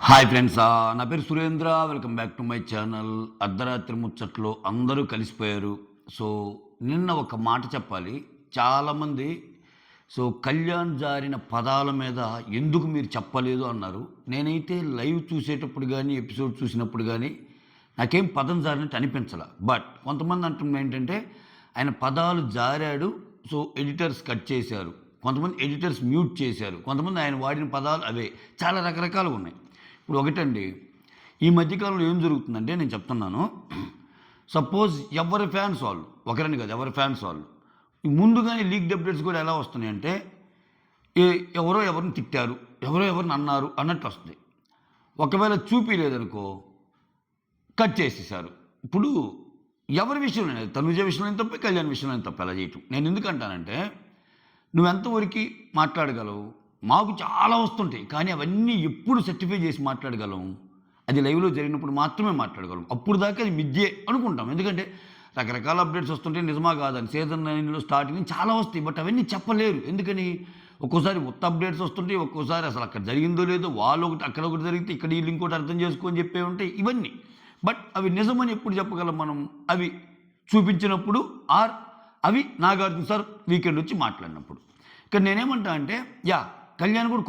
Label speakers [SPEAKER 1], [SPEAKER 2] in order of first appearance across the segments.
[SPEAKER 1] Hi friends, నా పేరు Surendra. Welcome back to my channel. అర్ధరాత్రి ముచ్చట్లో అందరూ కలిసిపోయారు. సో నిన్న ఒక మాట చెప్పాలి. చాలామంది కళ్యాణ్ జారిన పదాల మీద ఎందుకు మీరు చెప్పలేదు అన్నారు. నేనైతే లైవ్ చూసేటప్పుడు కానీ ఎపిసోడ్ చూసినప్పుడు కానీ నాకేం పదం జారినట్టు అనిపించాల. బట్ కొంతమంది అంటుంది ఏంటంటే ఆయన పదాలు జారాడు, సో ఎడిటర్స్ కట్ చేశారు, కొంతమంది ఎడిటర్స్ మ్యూట్ చేశారు, కొంతమంది ఆయన వాడిన పదాలు అవే, చాలా రకరకాలుగా ఉన్నాయి. ఇప్పుడు ఒకటండి, ఈ మధ్యకాలంలో ఏం జరుగుతుందంటే నేను చెప్తున్నాను. సపోజ్ ఎవరి ఫ్యాన్స్ వాళ్ళు, ఒకరని కాదు ఎవరి ఫ్యాన్స్ వాళ్ళు ముందుగానే లీక్డ్ అప్డేట్స్ కూడా ఎలా వస్తున్నాయంటే ఎవరో ఎవరిని తిట్టారు, ఎవరో ఎవరిని అన్నారు అన్నట్టు వస్తుంది. ఒకవేళ చూపించలేదనుకో కట్ చేసేసారు. ఇప్పుడు ఎవరి విషయంలో, తనుజ విషయంలో తప్ప, కళ్యాణ్ విషయంలో తప్ప ఎలా చేయటం. నేను ఎందుకంటానంటే నువ్వెంతవరకు మాట్లాడగలవు, మాకు చాలా వస్తుంటాయి కానీ అవన్నీ ఎప్పుడు సర్టిఫై చేసి మాట్లాడగలం, అది లైవ్లో జరిగినప్పుడు మాత్రమే మాట్లాడగలం. అప్పుడు దాకా అది మిథ్యే అనుకుంటాం. ఎందుకంటే రకరకాల అప్డేట్స్ వస్తుంటే నిజమా కాదని సీజన్ 9లో స్టార్టింగ్ చాలా వస్తాయి, బట్ అవన్నీ చెప్పలేరు. ఎందుకని ఒక్కోసారి కొత్త అప్డేట్స్ వస్తుంటాయి, ఒక్కోసారి అసలు అక్కడ జరిగిందో లేదో వాళ్ళు ఒకటి అక్కడ ఒకటి జరిగితే ఇక్కడ వీళ్ళు ఇంకోటి అర్థం చేసుకొని చెప్పే ఉంటాయి ఇవన్నీ. బట్ అవి నిజమని ఎప్పుడు చెప్పగలం మనం? అవి చూపించినప్పుడు ఆర్ అవి నాగార్జున సార్ వీకెండ్ వచ్చి మాట్లాడినప్పుడు. ఇక్కడ నేనేమంటా అంటే కళ్యాణ్ కూడా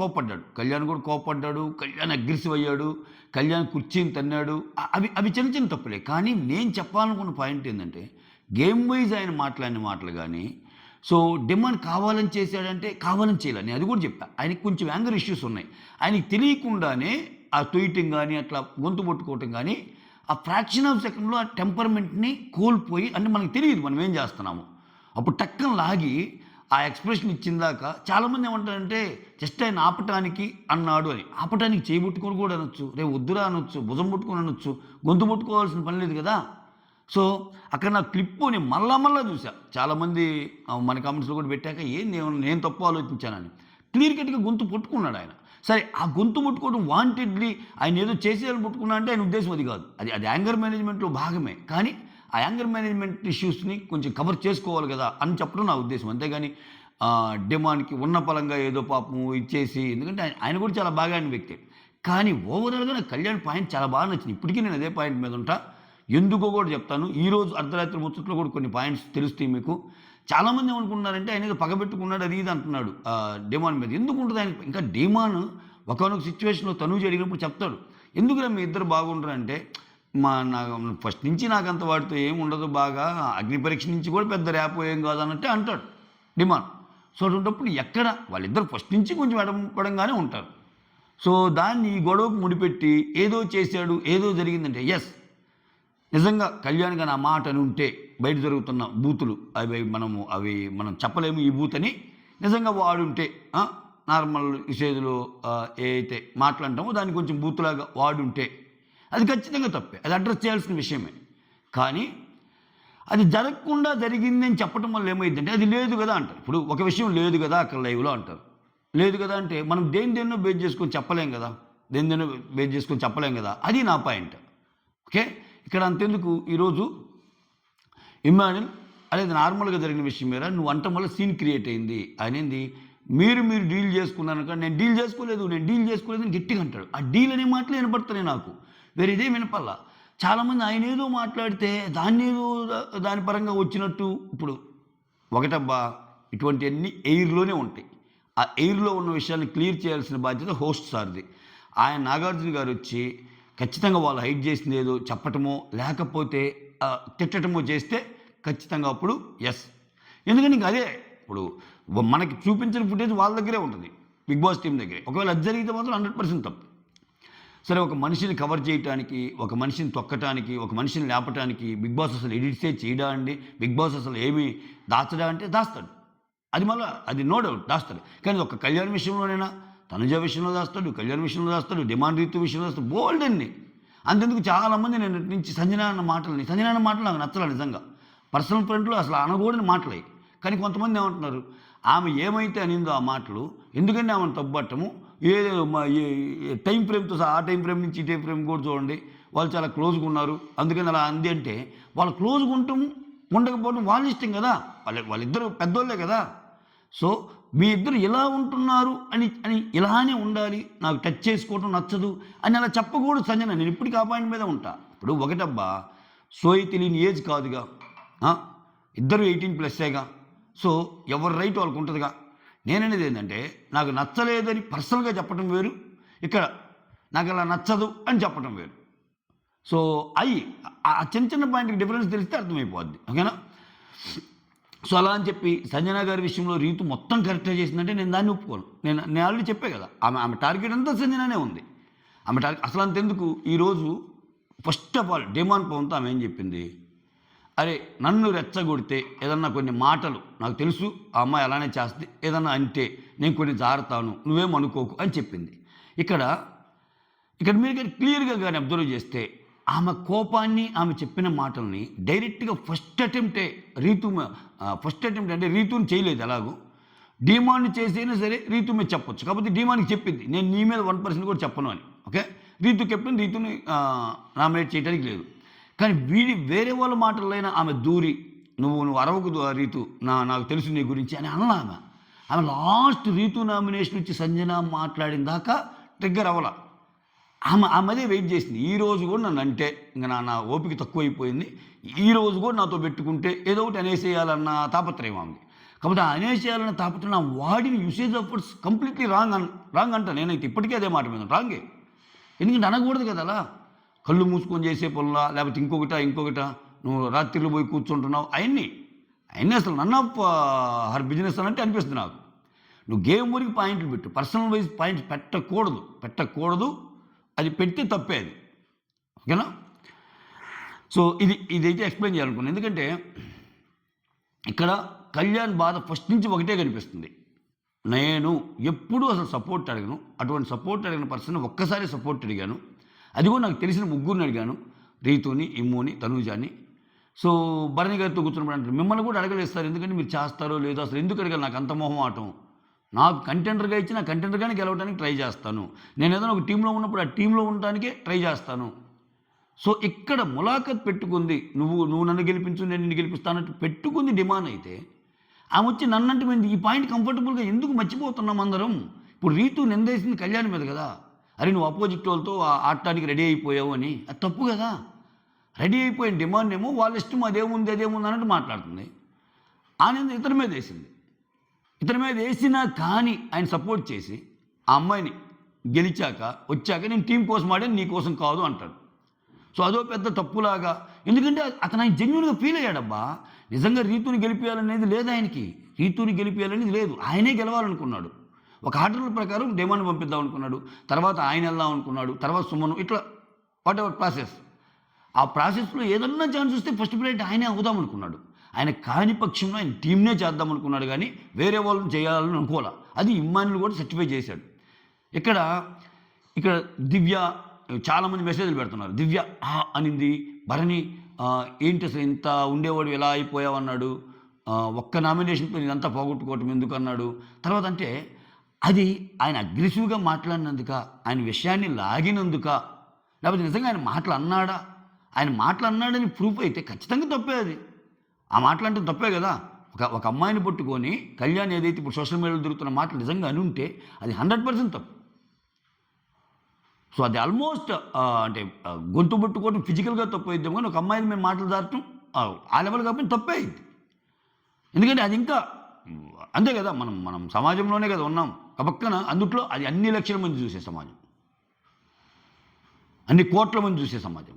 [SPEAKER 1] కోపడ్డాడు, కళ్యాణ్ అగ్రెసివ్ అయ్యాడు, కళ్యాణ్ కుర్చీని తన్నాడు, అవి చిన్న చిన్న తప్పులే. కానీ నేను చెప్పాలనుకున్న పాయింట్ ఏంటంటే గేమ్ వైజ్ ఆయన మాట్లాడిన మాటలు కానీ, డిమాండ్ కావాలని చేశాడంటే కావాలని చేయాలని అది కూడా చెప్పా. ఆయనకి కొంచెం యాంగర్ ఇష్యూస్ ఉన్నాయి. ఆయనకి తెలియకుండానే ఆ ట్వీటింగ్ కానీ అట్లా గొంతు పట్టుకోవటం కానీ ఆ ఫ్రాక్షన్ ఆఫ్ సెకండ్లో ఆ టెంపర్మెంట్ని కోల్పోయి, అంటే మనకు తెలియదు మనం ఏం చేస్తున్నాము, అప్పుడు టక్కన లాగి ఆ ఎక్స్ప్రెషన్ ఇచ్చిందాక చాలామంది ఏమంటారంటే జస్ట్ ఆయన ఆపటానికి అన్నాడు అని. ఆపటానికి చేయబుట్టుకొని కూడా అనొచ్చు, రేపు వద్దురా అనొచ్చు, భుజం పట్టుకొని అనొచ్చు, గొంతు పట్టుకోవాల్సిన పని లేదు కదా. అక్కడ నా క్లిప్పు నేను మళ్ళా చూసా. చాలామంది మన కామెంట్స్లో కూడా పెట్టాక నేను తప్పు ఆలోచించానని. క్లియర్ కట్గా గొంతు పట్టుకున్నాడు ఆయన. సరే, ఆ గొంతు పట్టుకోవడం వాంటెడ్లీ ఆయన ఏదో చేసేయాలని పట్టుకున్నా అంటే ఆయన ఉద్దేశం అది కాదు. అది యాంగర్ మేనేజ్మెంట్లో భాగమే. కానీ ఆ యాంగర్ మేనేజ్మెంట్ ఇష్యూస్ని కొంచెం కవర్ చేసుకోవాలి కదా అని చెప్పడం నా ఉద్దేశం. అంతేగాని డిమాండ్కి ఉన్న పలంగా ఏదో పాపం ఇచ్చేసి, ఎందుకంటే ఆయన కూడా చాలా బాగా అయిన వ్యక్తి. కానీ ఓవరాల్గా నాకు కళ్యాణ్ పాయింట్ చాలా బాగా నచ్చింది. ఇప్పటికీ నేను అదే పాయింట్ మీద ఉంటా. ఎందుకో కూడా చెప్తాను. ఈరోజు అర్ధరాత్రి ముచ్చట్లో కూడా కొన్ని పాయింట్స్ తెలుస్తాయి మీకు. చాలామంది ఏమనుకుంటున్నారంటే ఆయన ఏదో పగబెట్టుకున్నాడు అది ఇది అంటున్నాడు డిమాండ్ మీద. ఎందుకు ఉంటుంది ఆయన? ఇంకా డిమాండ్ ఒకనొక సిచ్యువేషన్లో తనూజ అడిగినప్పుడు చెప్తాడు, ఎందుకురా మీ ఇద్దరు బాగుంటారు అంటే, నాకు ఫస్ట్ నుంచి నాకు అంత వాడితో ఏం ఉండదు, బాగా అగ్ని పరీక్ష నుంచి కూడా పెద్ద ర్యాప్ ఏం కాదు అన్నట్టే అంటాడు డిమాండ్. అటువంటిప్పుడు ఎక్కడ వాళ్ళిద్దరు ఫస్ట్ నుంచి కొంచెం ఎడపడంగానే ఉంటారు. దాన్ని ఈ గొడవకు ముడిపెట్టి ఏదో చేశాడు, ఏదో జరిగిందంటే నిజంగా కళ్యాణ్ గారు ఆ మాట అని ఉంటే బయట జరుగుతున్న బూతులు అవి మనం చెప్పలేము ఈ బూత్ అని. నిజంగా వాడుంటే నార్మల్ విషయంలో ఏ అయితే మాట్లాడటమో దాన్ని కొంచెం బూతులాగా వాడుంటే అది ఖచ్చితంగా తప్పే, అది అడ్రస్ చేయాల్సిన విషయమే. కానీ అది జరగకుండా జరిగిందని చెప్పడం వల్ల ఏమైందంటే అది లేదు కదా అంటారు. ఇప్పుడు ఒక విషయం లేదు కదా అక్కడ లైవ్లో అంటారు, లేదు కదా అంటే మనం దేన్నో బేస్ చేసుకొని చెప్పలేం కదా. అది నా పాయింట్. ఓకే, ఇక్కడ అంతెందుకు, ఈరోజు ఇమాన్యుల్ అనేది నార్మల్గా జరిగిన విషయం మీద నువ్వు అంటం వల్ల సీన్ క్రియేట్ అయింది. ఆయన ఏంది, మీరు డీల్ చేసుకున్నాను కానీ నేను డీల్ చేసుకోలేదు అని గట్టిగా అంటాడు. ఆ డీల్ అనే మాటలు వినపడుతున్నాయి నాకు, వేరే ఇదే వినపల్లా. చాలామంది ఆయన ఏదో మాట్లాడితే దాని పరంగా వచ్చినట్టు. ఇప్పుడు ఒకటబ్బా, ఇటువంటివన్నీ ఎయిర్లోనే ఉంటాయి. ఆ ఎయిర్లో ఉన్న విషయాన్ని క్లియర్ చేయాల్సిన బాధ్యత హోస్ట్ సార్ది. ఆయన నాగార్జున గారు వచ్చి ఖచ్చితంగా వాళ్ళు హైడ్ చేసింది ఏదో చెప్పటమో లేకపోతే తిట్టటమో చేస్తే ఖచ్చితంగా అప్పుడు ఎందుకంటే ఇంక అదే ఇప్పుడు మనకి చూపించిన ఫుటేజ్ వాళ్ళ దగ్గరే ఉంటుంది, బిగ్ బాస్ టీం దగ్గరే. ఒకవేళ అది జరిగితే మాత్రం 100% తప్పు. సరే, ఒక మనిషిని కవర్ చేయడానికి, ఒక మనిషిని తొక్కటానికి, ఒక మనిషిని లేపటానికి బిగ్ బాస్ అసలు ఎడిట్సే చేయడా అండి? బిగ్ బాస్ అసలు ఏమి దాచడా అంటే దాస్తాడు, అది మళ్ళీ అది నో డౌట్ దాస్తాడు. కానీ ఒక కళ్యాణ్ విషయంలోనైనా, తనుజ విషయంలో దాస్తాడు, కళ్యాణ్ విషయంలో దాస్తాడు, డిమాండ్ రీతి విషయంలో దాస్తాడు, బోల్డ్ అన్ని. అంతెందుకు చాలామంది నేను నుంచి సంజన అన్న మాటలు నాకు నచ్చలే నిజంగా. పర్సనల్ ఫ్రంట్లో అసలు అనకూడని మాటలే. కానీ కొంతమంది ఏమంటున్నారు, ఆమె ఏమైతే అనిందో ఆ మాటలు ఎందుకంటే ఆమెను తప్పుపట్టము, ఏదో టైం ఫ్రేమ్తో ఆ టైం ఫ్రేమ్ నుంచి ఈ టైం ఫ్రేమ్ కూడా చూడండి, వాళ్ళు చాలా క్లోజ్గా ఉన్నారు అందుకని అలా అంది అంటే, వాళ్ళు క్లోజ్గా ఉండకపోవడం వాళ్ళ ఇష్టం కదా, వాళ్ళిద్దరు పెద్దోళ్ళే కదా. మీ ఇద్దరు ఇలా ఉంటున్నారు అని అని ఇలానే ఉండాలి, నాకు టచ్ చేసుకోవటం నచ్చదు అని అలా చెప్పకూడదు సంజన. నేను ఇప్పటికీ ఆ పాయింట్ మీద ఉంటా. ఇప్పుడు ఒకటబ్బా, సోయి తెలియని ఏజ్ కాదుగా, ఇద్దరు 18+ఏగా. సో ఎవరి రైట్ వాళ్ళకు ఉంటుందిగా. నేననేది ఏంటంటే, నాకు నచ్చలేదని పర్సనల్గా చెప్పడం వేరు, ఇక్కడ నాకు అలా నచ్చదు అని చెప్పడం వేరు. సో ఆ చిన్న చిన్న పాయింట్కి డిఫరెన్స్ తెలిస్తే అర్థమైపోద్ది, ఓకేనా. సో అలా అని చెప్పి సంజన గారి విషయంలో రీతు మొత్తం కరెక్ట్గా చేసిందంటే నేను దాన్ని ఒప్పుకోను. నేను ఆల్రెడీ చెప్పే కదా, ఆమె టార్గెట్ అంతా సంజననే ఉంది. ఆమె టార్గెట్ అసలు అంతెందుకు, ఈరోజు ఫస్ట్ ఆఫ్ ఆల్ డిమాండ్ పవన్తో ఆమె ఏం చెప్పింది, అరే నన్ను రెచ్చగొడితే ఏదన్నా కొన్ని మాటలు, నాకు తెలుసు ఆ అమ్మాయి అలానే చేస్తే, ఏదన్నా అంటే నేను కొన్ని జారుతాను, నువ్వేం అనుకోకు అని చెప్పింది. ఇక్కడ మీరు కానీ క్లియర్గా కానీ అబ్జర్వ్ చేస్తే ఆమె కోపాన్ని, ఆమె చెప్పిన మాటల్ని డైరెక్ట్గా ఫస్ట్ అటెంప్ట్ అంటే రీతుని చేయలేదు. ఎలాగో డిమాండ్ చేసైనా సరే రీతు మీద చెప్పొచ్చు, కాకపోతే డిమాండ్కి చెప్పింది నేను నీ మీద 1% కూడా చెప్పను అని. ఓకే, రీతు కెప్టెన్, రీతుని నామినేట్ చేయడానికి లేదు. కానీ వేరే వాళ్ళ మాటలైనా ఆమె దూరి నువ్వు అరవకు రీతు, నాకు తెలుసు నీ గురించి అని అన్నా. ఆమె లాస్ట్ రీతు నామినేషన్ వచ్చి సంజన మాట్లాడిన దాకా ట్రిగ్గర్ అవ్వాల. ఆమెదే వెయిట్ చేసింది. ఈరోజు కూడా నన్ను అంటే ఇంకా నా ఓపిక తక్కువైపోయింది, ఈరోజు కూడా నాతో పెట్టుకుంటే ఏదో ఒకటి అనేసేయాలన్న తాపత్రయం ఆమె. కాబట్టి ఆ అనేసేయాలన్న తాపత్రయం, నా వాడిని usage of words completely wrong అంట. నేనైతే ఇప్పటికీ అదే మాట మీద రాంగే. ఎందుకంటే అనకూడదు కదా అలా, కళ్ళు మూసుకొని చేసే పనులా, లేకపోతే ఇంకొకట నువ్వు రాత్రిలో పోయి కూర్చుంటున్నావు, అవన్నీ అసలు నన్ ఆఫ్ హర్ బిజినెస్ అని అంటే అనిపిస్తుంది నాకు. నువ్వు గేమ్ వరకు పాయింట్లు పెట్టు, పర్సనల్ వైజ్ పాయింట్స్ పెట్టకూడదు. అది పెడితే తప్పే అది, ఓకేనా. సో ఇదైతే ఎక్స్ప్లెయిన్ చేయాలనుకున్నాను. ఎందుకంటే ఇక్కడ కళ్యాణ్ బాధ ఫస్ట్ నుంచి ఒకటే కనిపిస్తుంది. నేను ఎప్పుడూ అసలు సపోర్ట్ అడిగాను, అటువంటి సపోర్ట్ అడిగిన పర్సన్ ఒక్కసారి సపోర్ట్ అడిగాను, అది కూడా నాకు తెలిసిన ముగ్గురిని అడిగాను, రీతుని, ఇమ్ముని, తనూజాని. సో భరణి గారితో కూర్చున్నప్పుడు అంటారు, మిమ్మల్ని కూడా అడగలేస్తారు, ఎందుకంటే మీరు చేస్తారో లేదో, అసలు ఎందుకు అడగాలి, నాకు అంత మొహమాటం, నాకు కంటెండర్గా ఇచ్చి నా కంటెండర్గానే గెలవడానికి ట్రై చేస్తాను, నేను ఏదైనా ఒక టీంలో ఉన్నప్పుడు ఆ టీంలో ఉండడానికే ట్రై చేస్తాను. సో ఇక్కడ ములాఖత్ పెట్టుకుంది, నువ్వు నన్ను గెలిపించు, నేను నిన్ను గెలిపిస్తానంటూ పెట్టుకుంది డిమాండ్ అయితే, ఆమె వచ్చి నన్నంటే మేము ఈ పాయింట్ కంఫర్టబుల్గా ఎందుకు మర్చిపోతున్నాం అందరం. ఇప్పుడు రీతు నిందేసింది కళ్యాణ్ మీద కదా, అరే నువ్వు అపోజిట్ వాళ్ళతో ఆడటానికి రెడీ అయిపోయావు అని. అది తప్పు కదా. రెడీ అయిపోయిన డిమాండ్ ఏమో వాళ్ళ ఇష్టం, అదేముంది అన్నట్టు మాట్లాడుతుంది. ఆనంద ఇతని మీద వేసినా కానీ ఆయన సపోర్ట్ చేసి ఆ అమ్మాయిని వచ్చాక నేను టీం కోసం ఆడాను, నీ కోసం కాదు అంటాడు. సో అదో పెద్ద తప్పులాగా, ఎందుకంటే అతను ఆయన జెన్యున్గా ఫీల్ అయ్యాడబ్బా. నిజంగా రీతుని గెలిపేయాలనేది లేదు ఆయనకి, ఆయనే గెలవాలనుకున్నాడు. ఒక ఆర్డర్ల ప్రకారం డిమాండ్ పంపిద్దాం అనుకున్నాడు, తర్వాత ఆయన వెళ్దాం అనుకున్నాడు, తర్వాత సుమను, ఇట్లా వాట్ ఎవర్ ప్రాసెస్. ఆ ప్రాసెస్లో ఏదన్నా ఛాన్స్ వస్తే ఫస్ట్ ప్లేట్ ఆయనే అవుదాం అనుకున్నాడు. ఆయన కాని పక్షంలో ఆయన టీంనే చేద్దాం అనుకున్నాడు, కానీ వేరే వాళ్ళని చేయాలని అనుకోవాలి. అది ఇమ్మాన్యుల్ కూడా సర్టిఫై చేశాడు. ఇక్కడ దివ్య, చాలామంది మెసేజ్లు పెడుతున్నారు, దివ్య అనింది, భరణి ఏంటి అసలు ఇంత ఉండేవాడు ఎలా అయిపోయావు అన్నాడు, ఒక్క నామినేషన్తో నేనంతా పోగొట్టుకోవటం ఎందుకు అన్నాడు. తర్వాత అంటే అది ఆయన అగ్రెసివ్గా మాట్లాడినందుక, ఆయన విషయాన్ని లాగినందుక, లేకపోతే నిజంగా ఆయన మాటలు అన్నాడా, ఆయన మాటలు అన్నాడని ప్రూఫ్ అయితే ఖచ్చితంగా తప్పే అది. ఆ మాటలు అంటే తప్పే కదా. ఒక అమ్మాయిని పట్టుకొని కళ్యాణ్ ఏదైతే ఇప్పుడు సోషల్ మీడియాలో దొరుకుతున్న మాటలు నిజంగా అని ఉంటే అది 100% తప్పు. సో అది ఆల్మోస్ట్ అంటే గొంతు పట్టుకోవడం ఫిజికల్గా తప్పు అయిద్దాం, కానీ ఒక అమ్మాయిని మేము మాటలు దాటం ఆ లెవెల్ కాబట్టి తప్పే అయింది. ఎందుకంటే అది ఇంకా అంతే కదా, మనం సమాజంలోనే కదా ఉన్నాం. పక్కన అందుట్లో అది అన్ని లక్షల మంది చూసే సమాజం, అన్ని కోట్ల మంది చూసే సమాజం.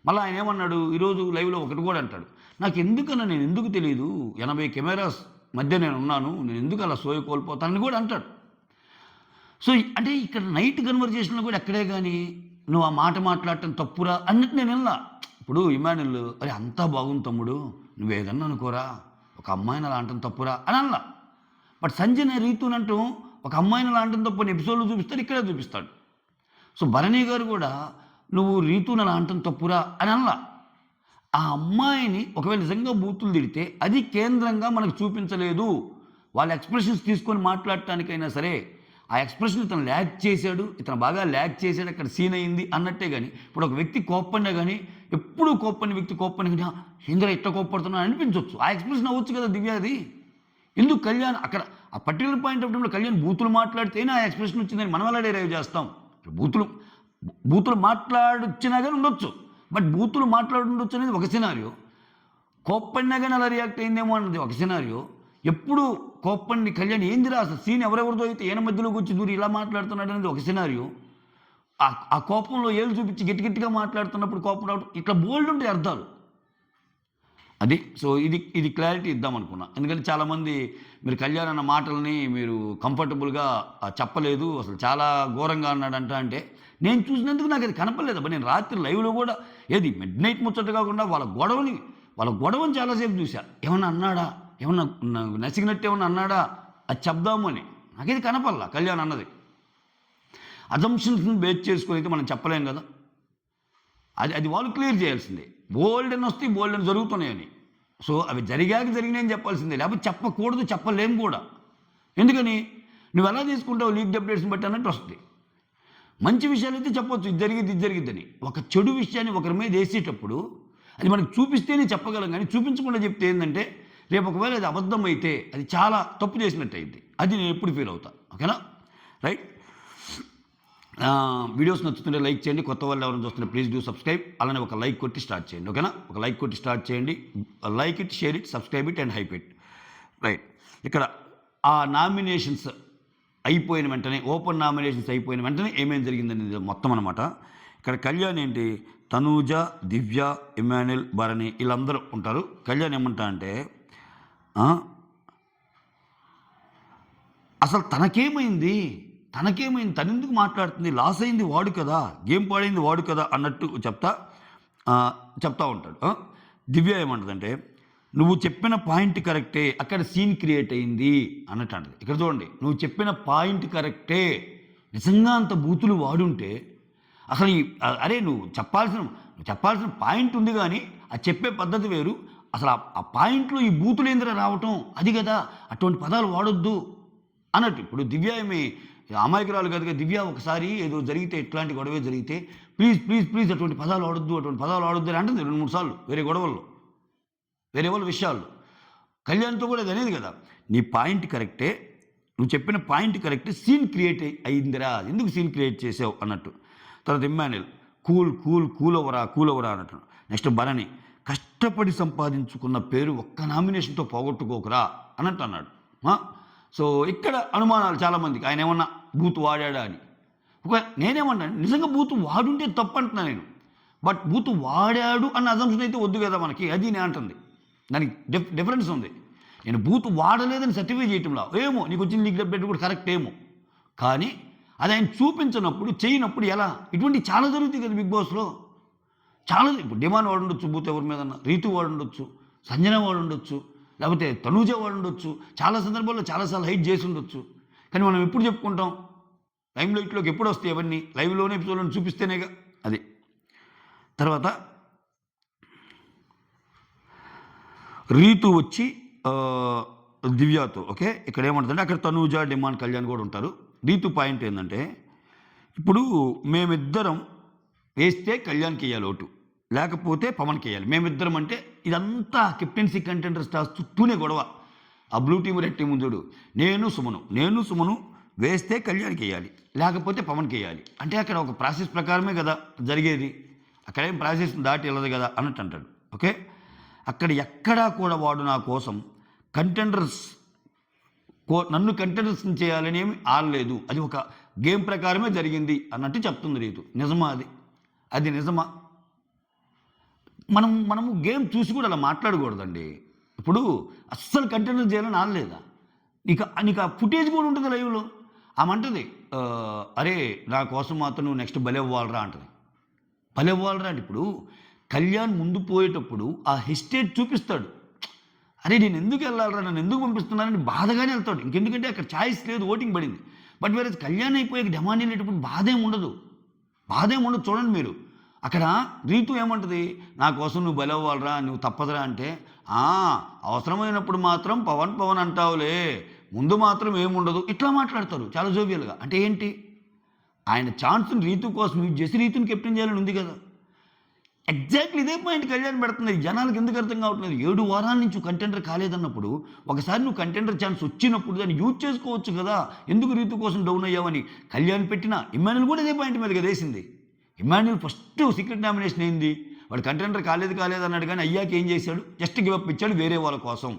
[SPEAKER 1] మళ్ళీ ఆయన ఏమన్నాడు ఈరోజు లైవ్లో ఒకటి కూడా అంటాడు, నాకు ఎందుకన్నా నేను ఎందుకు తెలియదు, 80 కెమెరాస్ మధ్య నేను ఉన్నాను, నేను ఎందుకు అలా సోయి కోల్పోతానని కూడా అంటాడు. సో అంటే ఇక్కడ నైట్ కన్వర్జేషన్లో కూడా ఎక్కడే కానీ నువ్వు ఆ మాట మాట్లాడటం తప్పురా అన్నట్టు నేను వెళ్ళా. ఇప్పుడు ఇమాన్యుల్, అరే అంతా బాగుంది తమ్ముడు, నువ్వేదన్నా అనుకోరా, ఒక అమ్మాయిని అలా అంటాం తప్పురా అని అన్నా. బట్ సంజన రీతునంటూ ఒక అమ్మాయిని అలా అంటాం తప్పు అని ఎపిసోడ్లో చూపిస్తాడు, ఇక్కడే చూపిస్తాడు. సో భరణి గారు కూడా నువ్వు రీతుని అలా అంటాం తప్పురా అని అన్నా. ఆ అమ్మాయిని ఒకవేళ నిజంగా బూతులు తిడితే అది కేంద్రంగా మనకు చూపించలేదు, వాళ్ళ ఎక్స్ప్రెషన్స్ తీసుకొని మాట్లాడటానికైనా సరే ఆ ఎక్స్ప్రెషన్ ఇతను బాగా ల్యాగ్ చేశాడు, అక్కడ సీన్ అయింది అన్నట్టే. కానీ ఇప్పుడు ఒక వ్యక్తి కోప్పడినా కానీ ఎప్పుడూ కోప్పని వ్యక్తి కోప్పని కానీ ఇంద్ర ఇట్లా కోప్పడుతున్నా అనిపించవచ్చు, ఆ ఎక్స్ప్రెషన్ అవ్వచ్చు కదా దివ్యాది. ఎందుకు కళ్యాణ్ అక్కడ ఆ పర్టికులర్ పాయింట్ ఆఫ్ టైంలో కళ్యాణ్ బూతులు మాట్లాడితేనే ఆ ఎక్స్ప్రెషన్ వచ్చిందని మనం ఎలా డెరైవ్ చేస్తాం? బూతులు బూతులు మాట్లాడొచ్చినా కానీ ఉండొచ్చు, బట్ బూతులు మాట్లాడుండొచ్చు అనేది ఒక సినారియో, కోప్పడినా కానీ అలా రియాక్ట్ అయిందేమో అన్నది ఒక సినారియో. ఎప్పుడు కోప్పండి కళ్యాణ్ ఏందిరా అసలు సీన్ ఎవరెవరితో అయితే ఈయన మధ్యలోకి వచ్చి దూరి ఇలా మాట్లాడుతున్నాడు అనేది ఒక సినారియో. ఆ కోపంలో ఏళ్ళు చూపించి గట్టిగా మాట్లాడుతున్నప్పుడు కోపం రావడం, ఇట్లా బోల్డ్ ఉంటాయి అర్థాలు. అది సో ఇది క్లారిటీ ఇద్దాం అనుకున్నా. ఎందుకంటే చాలామంది మీరు కళ్యాణ్ అన్న మాటల్ని మీరు కంఫర్టబుల్గా చెప్పలేదు, అసలు చాలా ఘోరంగా అన్నాడంట. అంటే నేను చూసినందుకు నాకు అది కనపడలేదు అబ్బా. నేను రాత్రి లైవ్లో కూడా ఏది మిడ్ నైట్ ముచ్చట కాకుండా వాళ్ళ గొడవని చాలాసేపు చూశా. ఏమన్నా అన్నాడా, ఏమన్నా నసిగినట్టు ఏమన్నా అన్నాడా అది చెప్దాము అని. నాకు ఇది కనపడలా కళ్యాణ్ అన్నది. అజంప్షన్స్ని బేస్ చేసుకొని అయితే మనం చెప్పలేం కదా. అది వాళ్ళు క్లియర్ చేయాల్సిందే. బోల్డ్ అని వస్తే బోల్డ్ అని జరుగుతున్నాయని. సో అవి జరిగినాయని చెప్పాల్సిందే, లేకపోతే చెప్పకూడదు, చెప్పలేము కూడా. ఎందుకని నువ్వు ఎలా తీసుకుంటావు లీక్ అప్డేట్స్ని బట్టి అన్నట్టు వస్తుంది. మంచి విషయాలు అయితే చెప్పొచ్చు, ఇది జరిగిద్దని. ఒక చెడు విషయాన్ని ఒకరి మీద వేసేటప్పుడు అది మనకు చూపిస్తేనే చెప్పగలం, కానీ చూపించకుండా చెప్తే ఏంటంటే రేపు ఒకవేళ అది అబద్ధం అయితే అది చాలా తప్పు చేసినట్టు అయింది. అది నేను ఎప్పుడు ఫీల్ అవుతాను. ఓకేనా, రైట్. వీడియోస్ నచ్చుతుంటే లైక్ చేయండి. కొత్త వాళ్ళు ఎవరైనా చూస్తుంటే ప్లీజ్ డూ సబ్స్క్రైబ్. అలానే ఒక లైక్ కొట్టి స్టార్ట్ చేయండి. ఓకేనా, ఒక లైక్ కొట్టి స్టార్ట్ చేయండి. Like it, share it, subscribe it and hype it. Right. ఇక్కడ ఆ నామినేషన్స్ అయిపోయిన వెంటనే, ఓపెన్ నామినేషన్స్ అయిపోయిన వెంటనే ఏమేమి జరిగిందనేది మొత్తం అనమాట. ఇక్కడ కళ్యాణ్ ఏంటి, తనూజ, దివ్య, ఇమాన్యుల్, భరణి వీళ్ళందరూ ఉంటారు. కళ్యాణ్ ఏమంటా అంటే అసలు తనకేమైంది, తనెందుకు మాట్లాడుతుంది, లాస్ అయింది వాడు కదా, గేమ్ పాడైంది వాడు కదా అన్నట్టు చెప్తా ఉంటాడు. దివ్య ఏమంటుందంటే నువ్వు చెప్పిన పాయింట్ కరెక్టే, అక్కడ సీన్ క్రియేట్ అయింది అన్నట్టు అంటది. ఇక్కడ చూడండి, నువ్వు చెప్పిన పాయింట్ కరెక్టే, నిజంగా అంత బూతులు వాడుంటే అసలు అరే నువ్వు చెప్పాల్సిన పాయింట్ ఉంది, కానీ అది చెప్పే పద్ధతి వేరు. అసలు ఆ పాయింట్లో ఈ బూతులు ఏందిరా రావటం, అది కదా, అటువంటి పదాలు వాడొద్దు అన్నట్టు. ఇప్పుడు దివ్య ఏమి అమాయకురాలు కనుక దివ్య ఒకసారి ఏదో జరిగితే, ఇట్లాంటి గొడవ జరిగితే ప్లీజ్ అటువంటి పదాలు వాడొద్దు అని అంటుంది 2-3 సార్లు వేరే వాళ్ళ విషయాలు. కళ్యాణ్తో కూడా అది అనేది కదా, నీ పాయింట్ కరెక్టే, నువ్వు చెప్పిన పాయింట్ కరెక్టే, సీన్ క్రియేట్ అయిందిరా, ఎందుకు సీన్ క్రియేట్ చేసావు అన్నట్టు. తర్వాత ఇమ్మాన్యుల్ కూల్ ఓవరా అన్నట్టు. నెక్స్ట్ భరణి కష్టపడి సంపాదించుకున్న పేరు ఒక్క నామినేషన్తో పోగొట్టుకోకురా అన్నట్టు అన్నాడు. సో ఇక్కడ అనుమానాలు చాలామందికి, ఆయన ఏమన్నా బూత్ వాడా అని. నేనేమన్నాను, నిజంగా బూత్ వాడుంటే తప్పు అంటున్నా నేను, బట్ బూత్ వాడాడు అన్న అజంప్షన్ అయితే వద్దు కదా మనకి, అది నేను అంటుంది. దానికి డిఫరెన్స్ ఉంది. నేను బూత్ వాడలేదని సర్టిఫై చేయటంలో ఏమో నీకు వచ్చిన లీక్ అప్డేట్ కూడా కరెక్ట్ ఏమో, కానీ అది ఆయన చూపించినప్పుడు చేయనప్పుడు ఎలా, ఇటువంటి చాలా జరుగుతాయి కదా బిగ్ బాస్లో. చాలా ఇప్పుడు డిమాండ్ వాడుండొచ్చు, బూత్ ఎవరి మీద, రీతు వాడుండొచ్చు, సంజన వాడుండొచ్చు, లేకపోతే తనూజ వాడుండొచ్చు, చాలా సందర్భాల్లో చాలాసార్లు హైట్ చేసి ఉండొచ్చు. కానీ మనం ఎప్పుడు చెప్పుకుంటాం, లైమ్ లైట్లోకి ఎప్పుడు వస్తాయి అవన్నీ, లైవ్లోనే ఎపిసోడ్లను చూపిస్తేనేగా. అది తర్వాత రీతు వచ్చి దివ్యతో ఓకే, ఇక్కడ ఏమంటుందంటే అక్కడ తనూజ, డిమాండ్, కళ్యాణ్ కూడా ఉంటారు. రీతు పాయింట్ ఏంటంటే ఇప్పుడు మేమిద్దరం వేస్తే కళ్యాణ్కి వేయాలి ఓటు, లేకపోతే పవన్కి వేయాలి. మేమిద్దరం అంటే ఇదంతా కెప్టెన్సీ కంటెండర్ స్టార్స్ చుట్టూనే గొడవ. ఆ బ్లూ టీం రెడ్ టీం చూడు, నేను సుమను వేస్తే కళ్యాణ్కి వేయాలి, లేకపోతే పవన్కి వేయాలి. అంటే అక్కడ ఒక ప్రాసెస్ ప్రకారమే కదా జరిగేది, అక్కడేం ప్రాసెస్ దాటి వెళ్ళదు కదా అన్నట్టు అంటాడు. ఓకే, అక్కడ ఎక్కడా కూడా వాడు నా కోసం నన్ను కంటెండర్స్ని చేయాలని ఏమి ఆడలేదు, అది ఒక గేమ్ ప్రకారమే జరిగింది అన్నట్టు చెప్తుంది రీతు. నిజమా అది నిజమా? మనము గేమ్ చూసి కూడా అలా మాట్లాడకూడదండి. ఇప్పుడు అస్సలు కంటెండర్ చేయాలని ఆడలేదా, నీకు ఆ ఫుటేజ్ కూడా ఉంటుంది లైవ్లో. ఆమంటది అరే నా కోసం మాత్రం నువ్వు నెక్స్ట్ బలెవ్వాలరా అంటది. బలెవ్వాలరా అంటే ఇప్పుడు కళ్యాణ్ ముందు పోయేటప్పుడు ఆ హెస్టేట్ చూపిస్తాడు, అరే నేను ఎందుకు వెళ్ళాలరా, నన్ను ఎందుకు పంపిస్తున్నానని బాధగానే వెళ్తాడు. ఇంకెందుకంటే అక్కడ ఛాయిస్ లేదు, ఓటింగ్ పడింది. బట్ వేరే కళ్యాణ్ అయిపోయాక డిమాండ్ వెళ్ళేటప్పుడు బాధ ఏమి ఉండదు. చూడండి మీరు, అక్కడ రీతు ఏమంటుంది, నా కోసం నువ్వు బలవ్వాలరా, నువ్వు తప్పదురా అంటే అవసరమైనప్పుడు మాత్రం పవన్ అంటావులే, ముందు మాత్రం ఏముండదు, ఇట్లా మాట్లాడతారు చాలా జోవియల్గా. అంటే ఏంటి, ఆయన ఛాన్స్ని రీతు కోసం యూజ్ చేసి రీతుని కెప్టెన్ చేయాలని ఉంది కదా. ఎగ్జాక్ట్లీ ఇదే పాయింట్ కళ్యాణ్ పెడుతుంది. జనాలకు ఎందుకు అర్థం కావట్లేదు? 7 వారాల నుంచి కంటెండర్ కాలేదన్నప్పుడు ఒకసారి నువ్వు కంటెండర్ ఛాన్స్ వచ్చినప్పుడు దాన్ని యూజ్ చేసుకోవచ్చు కదా. ఎందుకు రీతు కోసం డౌన్ అయ్యావని కళ్యాణ్ పెట్టిన ఇమ్మాన్యుల్ కూడా ఇదే పాయింట్ మీద వేసింది. ఇమ్మాన్యుల్ ఫస్ట్ సీక్రెట్ నామినేషన్ ఏంది? వాడు కంటెండర్ కాలేదు అన్నాడు, కానీ అయ్యాక ఏం చేశాడు? జస్ట్ గివప్ ఇచ్చాడు వేరే వాళ్ళ కోసం.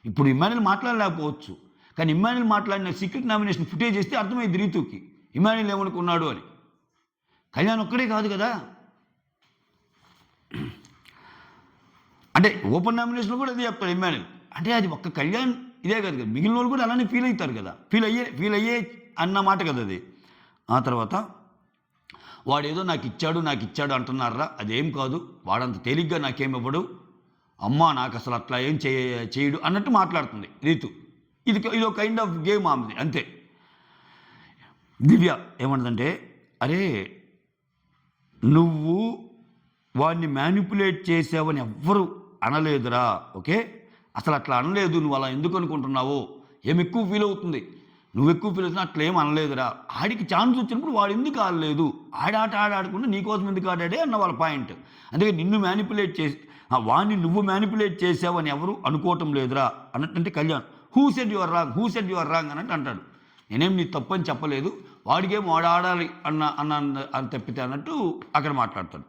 [SPEAKER 1] ఇప్పుడు ఇమ్మాన్యుల్ మాట్లాడలేకపోవచ్చు, కానీ ఇమ్మాన్యుల్ మాట్లాడిన సీక్రెట్ నామినేషన్ ఫుటేజ్ చేస్తే అర్థమైంది రీతుకి ఇమ్మాన్యుల్ ఏమనుకున్నాడు అని. కళ్యాణ్ ఒక్కడే కాదు కదా, అంటే ఓపెన్ నామినేషన్ కూడా అదే చెప్తాడు ఇమ్మాన్యుల్. అంటే అది ఒక్క కళ్యాణ్ ఇదే కాదు కదా, మిగిలిన వాళ్ళు కూడా అలానే ఫీల్ అవుతారు కదా, ఫీల్ అయ్యే అన్న మాట కదా అది. ఆ తర్వాత వాడేదో నాకు ఇచ్చాడు అంటున్నారా, అదేం కాదు, వాడంత తేలిగ్గా నాకేం ఇవ్వడు, అమ్మా నాకు అసలు అట్లా ఏం చేయడు అన్నట్టు మాట్లాడుతుంది రీతు. ఇదో కైండ్ ఆఫ్ గేమ్ ఆమెది అంతే. దివ్య ఏమంటుందంటే, అరే నువ్వు వాడిని మ్యానిపులేట్ చేసావని ఎవ్వరు అనలేదురా, ఓకే, అసలు అట్లా అనలేదు, నువ్వు అలా ఎందుకు అనుకుంటున్నావు, ఏం ఎక్కువ ఫీల్ అవుతుంది, నువ్వు ఎక్కువ ఫీల్ అవుతున్నా అట్లా ఏం అనలేదురా, ఆడికి ఛాన్స్ వచ్చినప్పుడు వాడు ఎందుకు ఆడలేదు, ఆడకుండా నీకోసం ఎందుకు ఆడాడే అన్న వాళ్ళ పాయింట్. అందుకే నిన్ను మ్యానిపులేట్ చేసి వాడిని నువ్వు మ్యానిపులేట్ చేసావని ఎవరు అనుకోవటం లేదురా అన్నట్టు. Kalyan who said your wrong అన్నట్టు అంటాడు. నేనేం నీ తప్పని చెప్పలేదు, వాడికేం వాడు ఆడాలి అని తప్పితే అన్నట్టు అక్కడ మాట్లాడతాడు.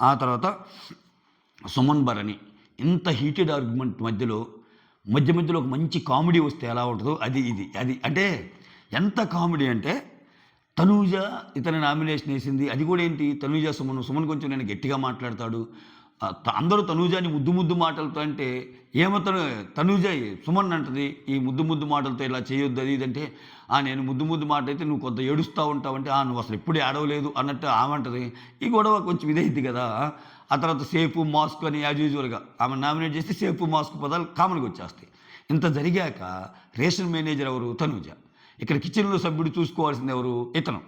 [SPEAKER 1] ఆ తర్వాత సుమన్ భరణి ఇంత హీటెడ్ ఆర్గ్యుమెంట్ మధ్యలో ఒక మంచి కామెడీ వస్తే ఎలా ఉంటుందో అది అంటే ఎంత కామెడీ అంటే, తనూజ ఇతని నామినేషన్ వేసింది, అది కూడా ఏంటి, తనూజ సుమన్ కొంచెం నేను గట్టిగా మాట్లాడతాడు, అందరూ తనూజాని ముద్దు మాటలతో అంటే ఏమో తనూజ సుమన్ అంటది ఈ ముద్దు మాటలతో ఇలా చేయొద్దు అది ఇదంటే, నేను ముద్దు మాట అయితే నువ్వు కొంత ఏడుస్తూ ఉంటావంటే, నువ్వు అసలు ఎప్పుడు ఏడవలేదు అన్నట్టు ఆమంటది. ఈ గొడవ కొంచెం ఇదైంది కదా. ఆ తర్వాత సేఫ్ మాస్క్ అని యాజ్ యూజువల్గా ఆమె నామినేట్ చేస్తే సేఫ్ మాస్క్ పదాలు కామన్గా వచ్చేస్తాయి. ఇంత జరిగాక రేషన్ మేనేజర్ ఎవరు? తనూజ. ఇక్కడ కిచెన్లో సభ్యుడు చూసుకోవాల్సింది ఎవరు? ఇతను.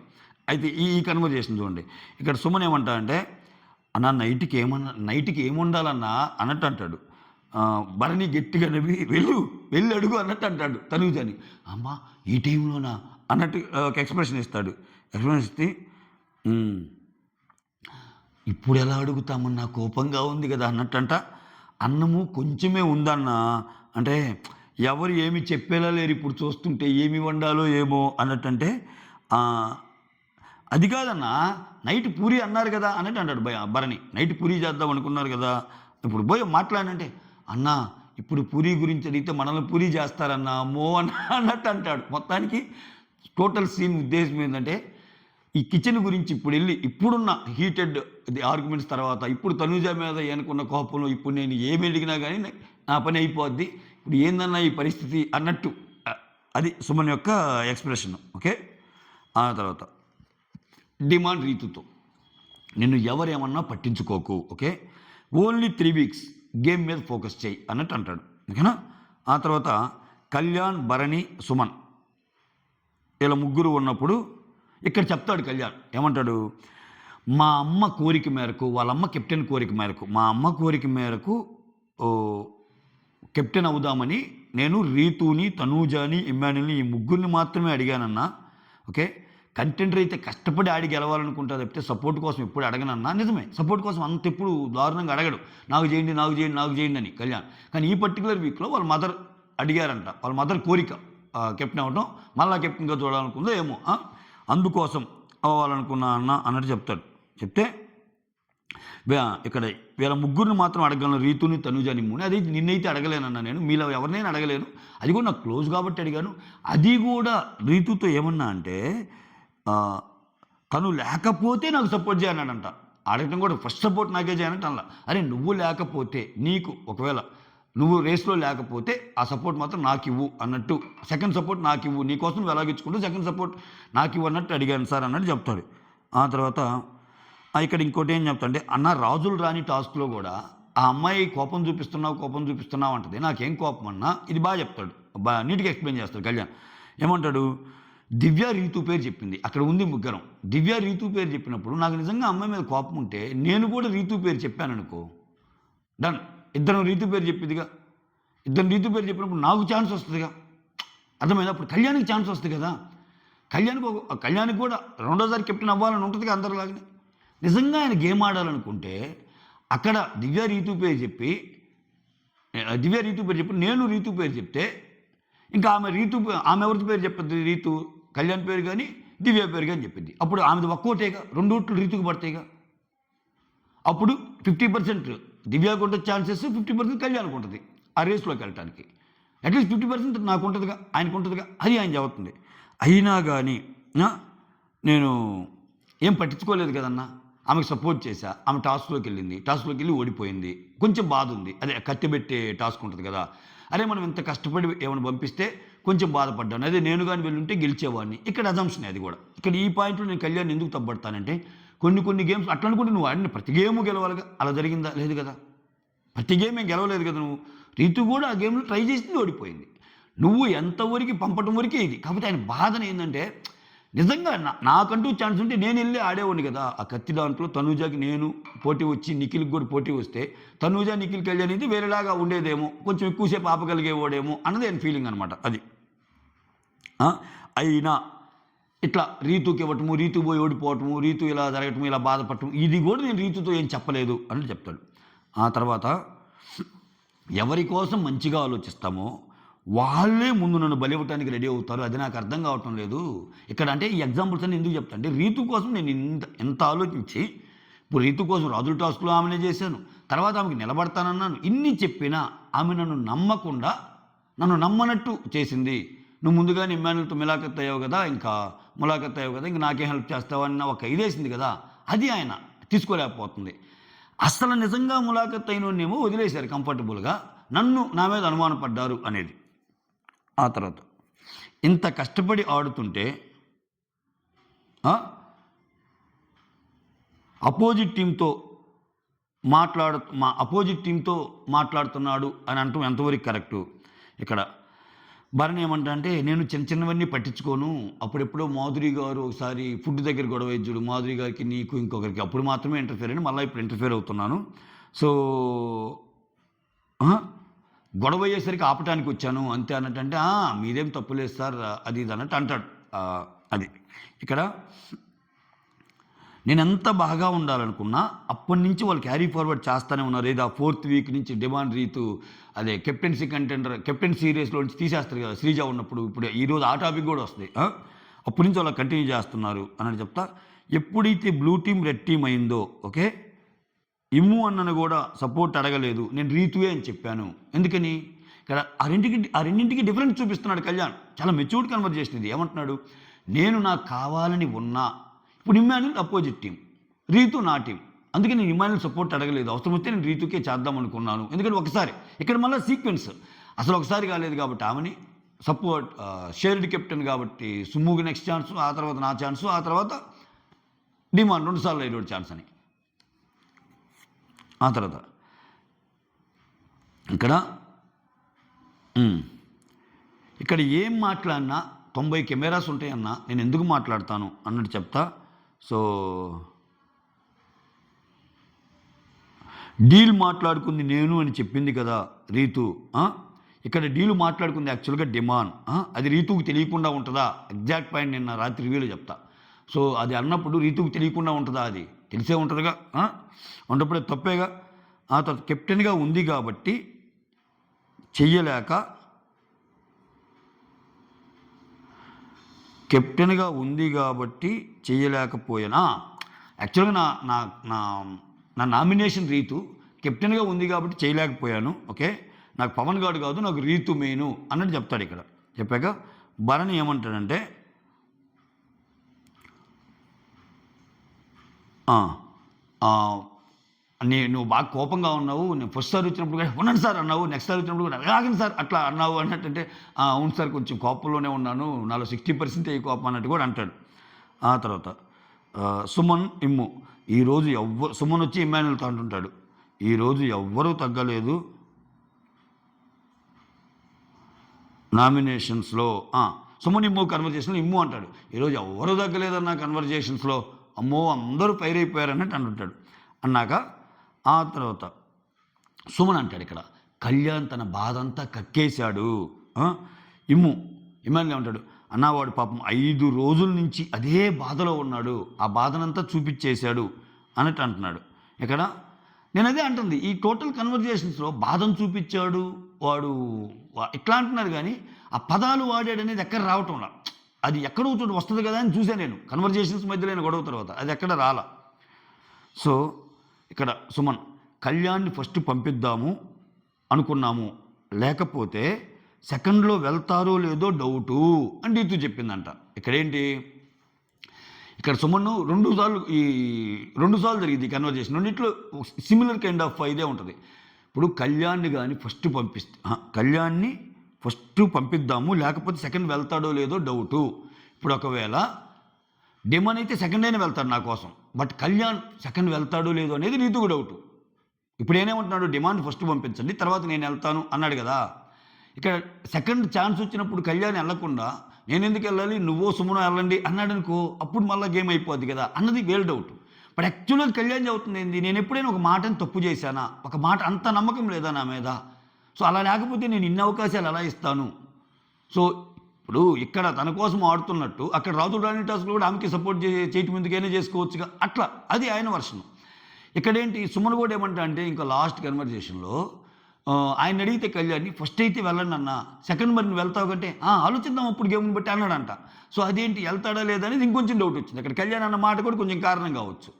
[SPEAKER 1] అయితే ఈ కన్వర్జేషన్ చూడండి. ఇక్కడ సుమన్ ఏమంటా అంటే, అన్న నైట్కి ఏముండాలన్నా అన్నట్టు అంటాడు. భరణి గట్టిగా నవ్వి వెళ్ళి అడుగు అన్నట్టు అంటాడు తనూజని. అమ్మా ఈ టైంలోనా అన్నట్టు ఒక ఎక్స్ప్రెషన్ ఇస్తాడు. ఎక్స్ప్రెషన్ ఇస్తే ఇప్పుడు ఎలా అడుగుతామన్నా కోపంగా ఉంది కదా అన్నట్టంట. అన్నము కొంచెమే ఉందన్నా అంటే ఎవరు ఏమి చెప్పేలా లేరు ఇప్పుడు చూస్తుంటే, ఏమి వండాలో ఏమో అన్నట్టంటే, అది కాదన్నా నైట్ పూరి అన్నారు కదా అన్నట్టు అంటాడు భరణి. నైట్ పూరి చేద్దాం అనుకున్నారు కదా, ఇప్పుడు పోయి మాట్లాడంటే, అన్నా ఇప్పుడు పూరి గురించి అడిగితే మనల్ని పూరి చేస్తారన్నా అమ్మో అన్నట్టు అంటాడు. మొత్తానికి టోటల్ సీన్ ఉద్దేశం ఏంటంటే, ఈ కిచెన్ గురించి ఇప్పుడున్న హీటెడ్ ఆర్గ్యుమెంట్స్ తర్వాత, ఇప్పుడు తనూజ మీద అనుకున్న కోపంలో ఇప్పుడు నేను ఏమి అడిగినా కానీ నా పని అయిపోద్ది, ఇప్పుడు ఏందన్నా ఈ పరిస్థితి అన్నట్టు అది సుమన్ యొక్క ఎక్స్ప్రెషన్. ఓకే. ఆ తర్వాత డిమాండ్ రీతుతో, నిన్ను ఎవరేమన్నా పట్టించుకోకు, ఓకే, ఓన్లీ 3 వీక్స్ గేమ్ మీద ఫోకస్ చేయి అన్నట్టు అంటాడు. ఓకేనా. ఆ తర్వాత కళ్యాణ్, భరణి, సుమన్ ఇలా ముగ్గురు ఉన్నప్పుడు ఇక్కడ చెప్తాడు కళ్యాణ్ ఏమంటాడు, మా అమ్మ కోరిక మేరకు, వాళ్ళ అమ్మ కెప్టెన్ కోరిక మేరకు, మా అమ్మ కోరిక మేరకు కెప్టెన్ అవుదామని నేను రీతుని, తనూజాని, ఇమ్మాన్యుల్ని ఈ ముగ్గురిని మాత్రమే అడిగానన్నా. ఓకే. కంటెండర్ అయితే కష్టపడి ఆడి గెలవాలనుకుంటా తప్పితే సపోర్ట్ కోసం ఎప్పుడు అడగనన్నా. నిజమే, సపోర్ట్ కోసం అంత ఎప్పుడు దారుణంగా అడగడు, నాకు చేయండి అని కళ్యాణ్. కానీ ఈ పర్టికులర్ వీక్లో వాళ్ళ మదర్ అడిగారంట, వాళ్ళ మదర్ కోరిక కెప్టెన్ అవ్వడం, మళ్ళీ కెప్టెన్గా చూడాలనుకుందో ఏమో, అందుకోసం అవ్వాలనుకున్నా అన్నట్టు చెప్తాడు. చెప్తే ఇక్కడ వీళ్ళ ముగ్గురిని మాత్రం అడగలను, రీతుని, తనూజాని మూని. అది నిన్నైతే అడగలేనన్నా, నేను మీలో ఎవరినైనా అడగలేను, అది కూడా నాకు క్లోజ్ కాబట్టి అడిగాను. అది కూడా రీతుతో ఏమన్నా అంటే, తను లేకపోతే నాకు సపోర్ట్ చేయన్నాడంట. అడగటం కూడా ఫస్ట్ సపోర్ట్ నాకే చేయనంటే అలా. అరే నువ్వు లేకపోతే, నీకు ఒకవేళ నువ్వు రేస్లో లేకపోతే ఆ సపోర్ట్ మాత్రం నాకు ఇవ్వు అన్నట్టు, సెకండ్ సపోర్ట్ నాకు ఇవ్వు, నీకోసం నువ్వు ఎలాగించుకుంటూ సెకండ్ సపోర్ట్ నాకు ఇవ్వు అన్నట్టు అడిగాను సార్ అన్నట్టు చెప్తాడు. ఆ తర్వాత ఇక్కడ ఇంకోటి ఏం చెప్తా అంటే, అన్న రాజులు రాని టాస్క్లో కూడా ఆ అమ్మాయి కోపం చూపిస్తున్నావు అంటది, నాకేం కోపం అన్నా, ఇది బాగా చెప్తాడు, నీట్గా ఎక్స్ప్లెయిన్ చేస్తాడు కళ్యాణ్. ఏమంటాడు, దివ్య రీతు పేరు చెప్పింది, అక్కడ ఉంది ముగ్గురం, దివ్య రీతు పేరు చెప్పినప్పుడు నాకు నిజంగా అమ్మాయి మీద కోపం ఉంటే నేను కూడా రీతు పేరు చెప్పాను అనుకో, డన్, ఇద్దరం రీతు పేరు చెప్పిదిగా, ఇద్దరు రీతు పేరు చెప్పినప్పుడు నాకు ఛాన్స్ వస్తుందిగా, అర్థమైంది, అప్పుడు కళ్యాణ్కి ఛాన్స్ వస్తుంది కదా, కళ్యాణ్కి కూడా రెండోసారి కెప్టెన్ అవ్వాలని ఉంటుందిగా అందరిలాగానే. నిజంగా ఆయన గేమ్ ఆడాలనుకుంటే అక్కడ దివ్య రీతు పేరు చెప్పి నేను రీతు పేరు చెప్తే ఇంకా ఆమె ఎవరి పేరు చెప్పద్దు, రీతు కళ్యాణ్ పేరు కానీ దివ్య పేరు కానీ చెప్పింది. అప్పుడు ఆమెది ఒక్కోటేగా, 2 ఓట్లు రీతుకు పడతాయిగా. అప్పుడు 50% దివ్యాకు ఉంటుంది ఛాన్సెస్, 50% కళ్యాణ్కి ఉంటుంది ఆ రేస్లోకి వెళ్ళటానికి. అట్లీస్ట్ 50% నాకు ఉంటుందిగా, ఆయనకు ఉంటుందిగా, అది ఆయన చెబుతుంది. అయినా కానీ నేను ఏం పట్టించుకోలేదు కదన్నా, ఆమెకు సపోర్ట్ చేశా. ఆమె టాస్క్లోకి వెళ్ళి ఓడిపోయింది. కొంచెం బాధ ఉంది, అదే కట్టెబెట్టే టాస్క్ ఉంటుంది కదా, అరే మనం ఇంత కష్టపడి ఏమైనా పంపిస్తే కొంచెం బాధపడ్డాను, అదే నేను కానీ వెళ్ళుంటే గెలిచేవాడిని. ఇక్కడ అజంప్షన్ అది కూడా. ఇక్కడ ఈ పాయింట్లో నేను కళ్యాణ్ ఎందుకు తప్పబడతానంటే, కొన్ని గేమ్స్ అట్లా అనుకుంటే నువ్వు ఆడిన ప్రతి గేము గెలవాలిగా, అలా జరిగిందా? లేదు కదా. ప్రతి గేమ్ ఏం గెలవలేదు కదా నువ్వు. రీతు కూడా ఆ గేమ్లో ట్రై చేసింది, ఓడిపోయింది. నువ్వు ఎంతవరకు పంపటం వరకే ఇది. కాకపోతే ఆయన బాధన ఏంటంటే, నిజంగా నాకంటూ ఛాన్స్ ఉంటే నేను వెళ్ళి ఆడేవాడిని కదా. ఆ కత్తి దాంట్లో తనూజాకి నేను పోటీ వచ్చి నిఖిల్కి కూడా పోటీ వస్తే తనూజా నిఖిల్కి వెళ్ళి అనేది వేరేలాగా ఉండేదేమో, కొంచెం ఎక్కువసేపు ఆపగలిగేవాడేమో అన్నది ఆయన ఫీలింగ్ అనమాట. అది అయినా ఇట్లా రీతుకి ఇవ్వటము, రీతు పోయి ఓడిపోవటము, రీతు ఇలా జరగటము, ఇలా బాధపడటం, ఇది కూడా నేను రీతుతో ఏం చెప్పలేదు అని చెప్తాడు. ఆ తర్వాత ఎవరి కోసం మంచిగా ఆలోచిస్తామో వాళ్ళే ముందు నన్ను బలివ్వటానికి రెడీ అవుతారు. అది నాకు అర్థం కావటం లేదు ఇక్కడ. అంటే ఈ ఎగ్జాంపుల్స్ అని ఎందుకు చెప్తాను అంటే, రీతు కోసం నేను ఎంత ఆలోచించి, ఇప్పుడు రీతు కోసం రాజుల టాస్క్లో ఆమెనే చేశాను, తర్వాత ఆమెకి నిలబడతానన్నాను. ఇన్ని చెప్పినా ఆమె నన్ను నమ్మకుండా, నన్ను నమ్మనట్టు చేసింది. నువ్వు ముందుగానే ఇమ్మాన్యుల్తో ములాఖత్ అయ్యావు కదా, ఇంకా నాకేం హెల్ప్ చేస్తావు అన్న ఒక ఇదేసింది కదా, అది ఆయన తీసుకోలేకపోతుంది. అసలు నిజంగా ములాఖత్ అయినోనేమో వదిలేశారు కంఫర్టబుల్గా, నా మీద అనుమానపడ్డారు అనేది. ఆ తర్వాత ఇంత కష్టపడి ఆడుతుంటే అపోజిట్ టీంతో మాట్లాడుతున్నాడు అని అంటూ ఎంతవరకు కరెక్టు. ఇక్కడ భరణి ఏమంటా అంటే, నేను చిన్నవన్నీ పట్టించుకోను, అప్పుడెప్పుడో మాధురి గారు ఒకసారి ఫుడ్ దగ్గర గొడవ ఇచ్చుడు, మాధురి గారికి నీకు ఇంకొకరికి, అప్పుడు మాత్రమే ఇంటర్ఫేర్ అని, మళ్ళీ ఇప్పుడు ఇంటర్ఫేర్ అవుతున్నాను. సో గొడవ అయ్యేసరికి ఆపటానికి వచ్చాను అంతే అన్నట్టు. మీదేం తప్పులేదు సార్, అది ఇది అన్నట్టు అంటాడు. అది ఇక్కడ నేను ఎంత బాగా ఉండాలనుకున్నా అప్పటి నుంచి వాళ్ళు క్యారీ ఫార్వర్డ్ చేస్తూనే ఉన్నారు. ఏదో 4th వీక్ నుంచి డిమాండ్ రీతు అదే కెప్టెన్సీ రేస్లో నుంచి తీసేస్తారు కదా శ్రీజ ఉన్నప్పుడు. ఇప్పుడు ఈరోజు ఆ టాపిక్ కూడా వస్తుంది. అప్పటి నుంచి వాళ్ళు కంటిన్యూ చేస్తున్నారు అన్నట్టు చెప్తా. ఎప్పుడైతే బ్లూ టీం రెడ్ టీం అయిందో, ఓకే, ఇమ్ము అన్నను కూడా సపోర్ట్ అడగలేదు, నేను రీతువే అని చెప్పాను. ఎందుకని ఇక్కడ ఆ రెండింటికి డిఫరెన్స్ చూపిస్తున్నాడు కళ్యాణ్. చాలా మెచ్యూర్డ్ కన్వర్జేషన్ ఇది. ఏమంటున్నాడు, నేను నాకు కావాలని ఉన్నా, ఇప్పుడు ఇమ్మాన్యుల్ అపోజిట్ టీం, రీతు నా టీం, అందుకే నేను ఇమ్మాన్యుల్ సపోర్ట్ అడగలేదు, అవసరం వస్తే నేను రీతుకే చేద్దాం అనుకున్నాను. ఎందుకంటే ఒకసారి ఇక్కడ మళ్ళీ సీక్వెన్స్ అసలు ఒకసారి కాలేదు కాబట్టి ఆమెని సపోర్ట్, షేర్డ్ కెప్టెన్ కాబట్టి సుమ్ముకి నెక్స్ట్ ఛాన్స్, ఆ తర్వాత నా ఛాన్సు, ఆ తర్వాత డిమాండ్ 2 సార్లు అయిన ఛాన్స్ అని. ఆ తర్వాత ఇక్కడ ఏం మాట్లాడినా 90 కెమెరాస్ ఉంటాయన్నా, నేను ఎందుకు మాట్లాడతాను అన్నట్టు చెప్తా. సో డీల్ మాట్లాడుకుంది నేను అని చెప్పింది కదా రీతు. ఇక్కడ డీల్ మాట్లాడుకుంది యాక్చువల్గా డిమాండ్. అది రీతుకు తెలియకుండా ఉంటుందా? ఎగ్జాక్ట్ పాయింట్ నిన్న రాత్రి రివ్యూలో చెప్తా. సో అది అన్నప్పుడు రీతుకు తెలియకుండా ఉంటుందా? అది తెలిసే ఉంటుందిగా, ఉన్నప్పుడే తప్పేగా. ఆ తర్వాత కెప్టెన్గా ఉంది కాబట్టి చెయ్యలేకపోయానా. యాక్చువల్గా నా నామినేషన్ రీతు, కెప్టెన్గా ఉంది కాబట్టి చేయలేకపోయాను. ఓకే, నాకు పవన్ గారు కాదు, నాకు రీతు మెయిను అన్నట్టు చెప్తాడు. ఇక్కడ చెప్పాక భరణి ఏమంటాడంటే, నువ్వు బాగా కోపంగా ఉన్నావు, నేను ఫస్ట్ సార్ వచ్చినప్పుడు కూడా ఉన్నాను సార్ అన్నావు, నెక్స్ట్ సార్ వచ్చినప్పుడు కూడా ఆగండి సార్ అట్లా అన్నావు అన్నట్టు. అవును సార్, కొంచెం కోపంలోనే ఉన్నాను, నాలో 60% అయ్యి కోపం అన్నట్టు కూడా అంటాడు. ఆ తర్వాత సుమన్ ఇమ్ము, ఈరోజు సుమన్ వచ్చి ఇమ్మాన్యుల్తో అంటుంటాడు, ఈరోజు ఎవ్వరూ తగ్గలేదు నామినేషన్స్లో. సుమన్ ఇమ్ము కన్వర్జేషన్లో ఇమ్ము అంటాడు, ఈరోజు ఎవ్వరూ తగ్గలేదన్న కన్వర్జేషన్స్లో, అమ్మో అందరూ పైరైపోయారు అన్నట్టు అంటుంటాడు. అన్నాక ఆ తర్వాత సుమన్ అంటాడు, ఇక్కడ కళ్యాణ్ తన బాధ అంతా కక్కేశాడు. ఇమ్మాన్యుల్ ఉంటాడు, అన్నవాడు పాపం 5 రోజుల నుంచి అదే బాధలో ఉన్నాడు, ఆ బాధనంతా చూపించేశాడు అన్నట్టు అంటున్నాడు ఇక్కడ. నేను అదే అంటుంది, ఈ టోటల్ కన్వర్జేషన్స్లో బాధను చూపించాడు వాడు ఇట్లా అంటున్నారు, కానీ ఆ పదాలు వాడాడు అనేది ఎక్కడ రావటంలా. అది ఎక్కడో చోటు వస్తుంది కదా అని చూసాను నేను కన్వర్జేషన్స్ మధ్యలో గొడవ తర్వాత, అది ఎక్కడ రాలా. సో ఇక్కడ సుమన్, కళ్యాణ్ని ఫస్ట్ పంపిద్దాము అనుకున్నాము, లేకపోతే సెకండ్లో వెళ్తారో లేదో డౌటు అని రీతు చెప్పిందంట. ఇక్కడేంటి, ఇక్కడ సుమన్ను రెండు సార్లు జరిగింది ఈ కన్వర్జేషన్, రెండిట్లో సిమిలర్ కైండ్ ఆఫ్ ఇదే ఉంటుంది. ఇప్పుడు కళ్యాణ్ని కానీ కళ్యాణ్ని ఫస్ట్ పంపిద్దాము, లేకపోతే సెకండ్ వెళ్తాడో లేదో డౌటు. ఇప్పుడు ఒకవేళ డిమాండ్ అయితే సెకండ్ అయినా వెళ్తాడు నా కోసం, బట్ కళ్యాణ్ సెకండ్ వెళ్తాడో లేదో అనేది రీతుకు డౌటు. ఇప్పుడు ఏమంటున్నాడు, డిమాండ్ ఫస్ట్ పంపించండి తర్వాత నేను వెళ్తాను అన్నాడు కదా. ఇక్కడ సెకండ్ ఛాన్స్ వచ్చినప్పుడు కళ్యాణ్ వెళ్లకుండా నేను ఎందుకు వెళ్ళాలి, నువ్వో సుమనో వెళ్ళండి అన్నాడు అనుకో, అప్పుడు మళ్ళీ గేమ్ అయిపోద్ది కదా అన్నది వేల్ డౌట్. బట్ యాక్చువల్గా కళ్యాణ్ చెబుతుంది ఏంది, నేను ఎప్పుడైనా ఒక మాటని తప్పు చేశానా, ఒక మాట అంత నమ్మకం లేదా నా మీద, సో అలా లేకపోతే నేను ఇన్ని అవకాశాలు ఎలా ఇస్తాను. సో ఇప్పుడు ఇక్కడ తన కోసం ఆడుతున్నట్టు అక్కడ రాజు రాణి టాస్క్లో కూడా ఆమెకి సపోర్ట్ చేయటం ముందుకైనా చేసుకోవచ్చుగా, అట్లా అది ఆయన వర్షన్. ఇక్కడేంటి సుమన్ కూడా ఏమంటా అంటే ఇంకా లాస్ట్ కన్వర్జేషన్లో ఆయన అడిగితే కళ్యాణ్ని ఫస్ట్ అయితే వెళ్ళండి అన్న, సెకండ్ మరి నువ్వు వెళ్తావు కంటే ఆలోచిద్దాం అప్పుడు గేమ్ని బట్టి అన్నాడంట. సో అదేంటి వెళ్తాడా లేదా అనేది ఇంకొంచెం డౌట్ వచ్చింది అక్కడ. కళ్యాణ్ అన్న మాట కూడా కొంచెం కారణం కావచ్చు.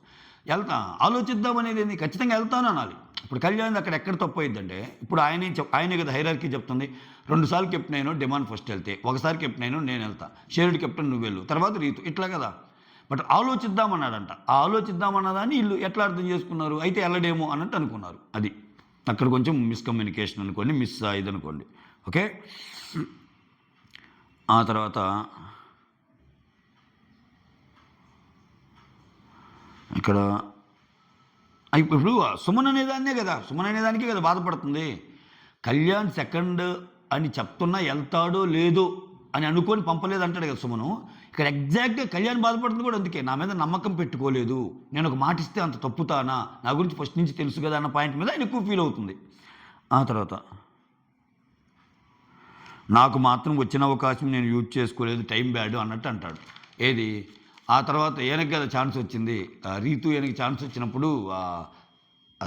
[SPEAKER 1] ఆలోచిద్దాం అనేది ఏంది, ఖచ్చితంగా వెళ్తాను అనాలి. ఇప్పుడు కళ్యాణ్ అక్కడ ఎక్కడ తప్పు అయిందంటే, ఇప్పుడు ఆయనే కదా హైరార్కీ చెప్తుంది, 2 సార్లు కెప్టెన్ అయినా డిమాండ్ ఫస్ట్ వెళ్తే, ఒకసారి కెప్టెన్ అయినా నేను వెళ్తా, షేర్డ్ కెప్టెన్ నువ్వు వెళ్ళు, తర్వాత రీతు, ఇట్లా కదా. బట్ ఆలోచిద్దామన్నాడంట. ఆ ఆలోచిద్దామన్నదాన్ని వీళ్ళు ఎట్లా అర్థం చేసుకున్నారు, అయితే వెళ్ళడేమో అన్నట్టు అనుకున్నారు. అది అక్కడ కొంచెం మిస్కమ్యూనికేషన్ అనుకోండి, మిస్ ఇది అనుకోండి. ఓకే, ఆ తర్వాత ఇక్కడ ఇప్పుడు సుమన్ అనేదాన్నే కదా, సుమన్ అనేదానికే కదా బాధపడుతుంది. కళ్యాణ్ సెకండ్ అని చెప్తున్నా వెళ్తాడో లేదో అని అనుకొని పంపలేదు అంటాడు కదా సుమను. ఇక్కడ ఎగ్జాక్ట్గా కళ్యాణ్ బాధపడుతుంది కూడా అందుకే, నా మీద నమ్మకం పెట్టుకోలేదు, నేను ఒక మాట ఇస్తే అంత తప్పుతానా, నా గురించి ఫస్ట్ నుంచి తెలుసు కదా అన్న పాయింట్ మీద ఆయన ఎక్కువ ఫీల్ అవుతుంది. ఆ తర్వాత నాకు మాత్రం వచ్చిన అవకాశం నేను యూజ్ చేసుకోలేదు, టైం బ్యాడ్ అన్నట్టు అంటాడు. ఏది, ఆ తర్వాత ఈయనకి కదా ఛాన్స్ వచ్చింది, రీతు ఈయనకి ఛాన్స్ వచ్చినప్పుడు ఆ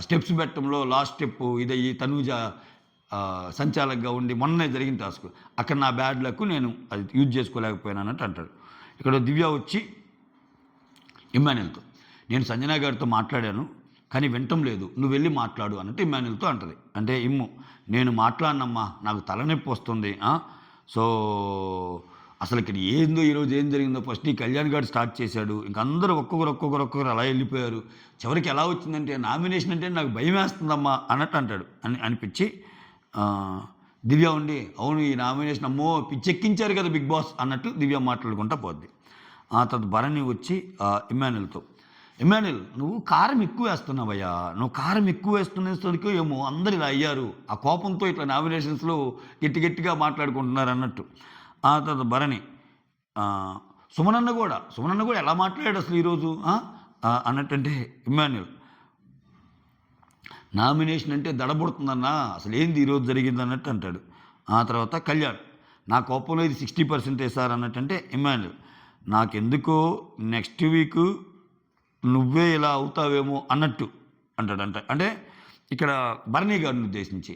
[SPEAKER 1] స్టెప్స్ పెట్టడంలో లాస్ట్ స్టెప్ ఇదయ్యి తనూజ సంచాలకుగా ఉండి మొన్నే జరిగిన టాస్క్, అక్కడ నా బ్యాడ్ లక్ నేను అది యూజ్ చేసుకోలేకపోయినానంటే అంటాడు. ఇక్కడ దివ్య వచ్చి ఇమ్మాన్యుయల్తో, నేను సంజన గారితో మాట్లాడాను కానీ వింటం లేదు, నువ్వు వెళ్ళి మాట్లాడు అన్నట్టు ఇమ్మాన్యుయల్తో అంటది. అంటే నేను మాట్లాడినమ్మా, నాకు తలనొప్పి వస్తుంది. సో అసలు ఇక్కడ ఏందో ఈరోజు ఏం జరిగిందో ఫస్ట్ ఈ కళ్యాణ్ గారు స్టార్ట్ చేశాడు, ఇంక అందరూ ఒక్కొక్కరు అలా వెళ్ళిపోయారు. చివరికి ఎలా వచ్చిందంటే నామినేషన్ అంటే నాకు భయం వేస్తుందమ్మా అన్నట్టు అంటాడు. అనిపించి దివ్య ఉండి, అవును ఈ నామినేషన్ అమ్మో పిచ్చెక్కించారు కదా బిగ్ బాస్ అన్నట్టు దివ్య మాట్లాడుకుంటా పోద్ది. ఆ తర్వాత భరణి వచ్చి ఇమ్మాన్యుయల్ నువ్వు కారం ఎక్కువ వేస్తున్నావయ్యా, నువ్వు కారం ఎక్కువ వేస్తున్నేసరికి ఏమో అందరు ఇలా అయ్యారు, ఆ కోపంతో ఇట్లా నామినేషన్స్లో గట్టిగా మాట్లాడుకుంటున్నారు అన్నట్టు. ఆ తర్వాత భరణి సుమనన్న కూడా ఎలా మాట్లాడాడు అసలు ఈరోజు అన్నట్టంటే ఇమ్మాన్యుయల్ నామినేషన్ అంటే దడబడుతుందన్నా, అసలు ఏంది ఈరోజు జరిగింది అన్నట్టు అంటాడు. ఆ తర్వాత కళ్యాణ్ నా కోపంలో ఇది 60% సార్ అన్నట్టంటే ఇమ్మాన్యుయల్ నాకెందుకో నెక్స్ట్ వీక్ నువ్వే ఇలా అవుతావేమో అన్నట్టు అంటాడంట. అంటే ఇక్కడ భరణి గారిని ఉద్దేశించి,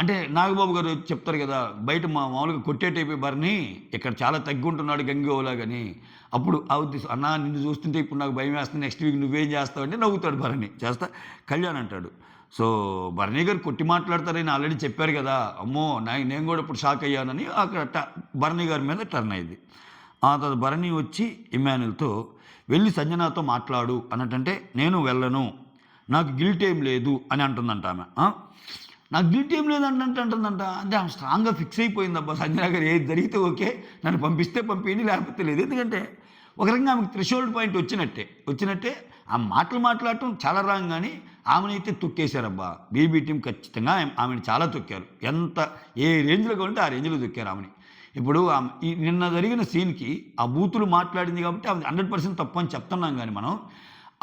[SPEAKER 1] అంటే నాగబాబు గారు చెప్తారు కదా, బయట మామూలుగా కొట్టేటైపోయి భరణి ఇక్కడ చాలా తగ్గుంటున్నాడు గంగోలాగని, అప్పుడు ఆ ఉద్దేశం అన్నా నిన్ను చూస్తుంటే ఇప్పుడు నాకు భయం వేస్తుంది, నెక్స్ట్ వీక్ నువ్వేం చేస్తావు అంటే నవ్వుతాడు భరణి. కళ్యాణ్ అంటాడు, సో భరణి గారు కొట్టి మాట్లాడతారని ఆల్రెడీ చెప్పారు కదా, అమ్మో నేను కూడా ఇప్పుడు షాక్ అయ్యానని అక్కడ భరణి గారి మీద టర్న్ అయింది. ఆ తర్వాత భరణి వచ్చి ఇమ్మాన్యుయల్తో వెళ్ళి సంజనాతో మాట్లాడు అన్నట్టంటే నేను వెళ్ళను, నాకు గిల్ట్ ఏం లేదు అని అంటుందంట ఆమె. నాకు గిల్ట్ ఏం లేదు అంటుందంట. అంటే ఆమె స్ట్రాంగ్గా ఫిక్స్ అయిపోయిందబ్బా, సంజన గారు ఏది జరిగితే ఓకే, నన్ను పంపిస్తే పంపించండి లేకపోతే లేదు. ఎందుకంటే ఒక రకంగా ఆమెకు థ్రెషోల్డ్ పాయింట్ వచ్చినట్టే ఆ మాటలు మాట్లాడటం చాలా రాంగ్, కానీ ఆమెనైతే తొక్కేశారబ్బా. బీబీ టీం ఖచ్చితంగా ఆమెను చాలా తొక్కారు, ఏ రేంజ్లో కావాలంటే ఆ రేంజ్లో తొక్కారు ఆమెని. ఇప్పుడు నిన్న జరిగిన సీన్కి ఆ బూతులు మాట్లాడింది కాబట్టి ఆమె 100% తప్పు అని చెప్తున్నాం, కానీ మనం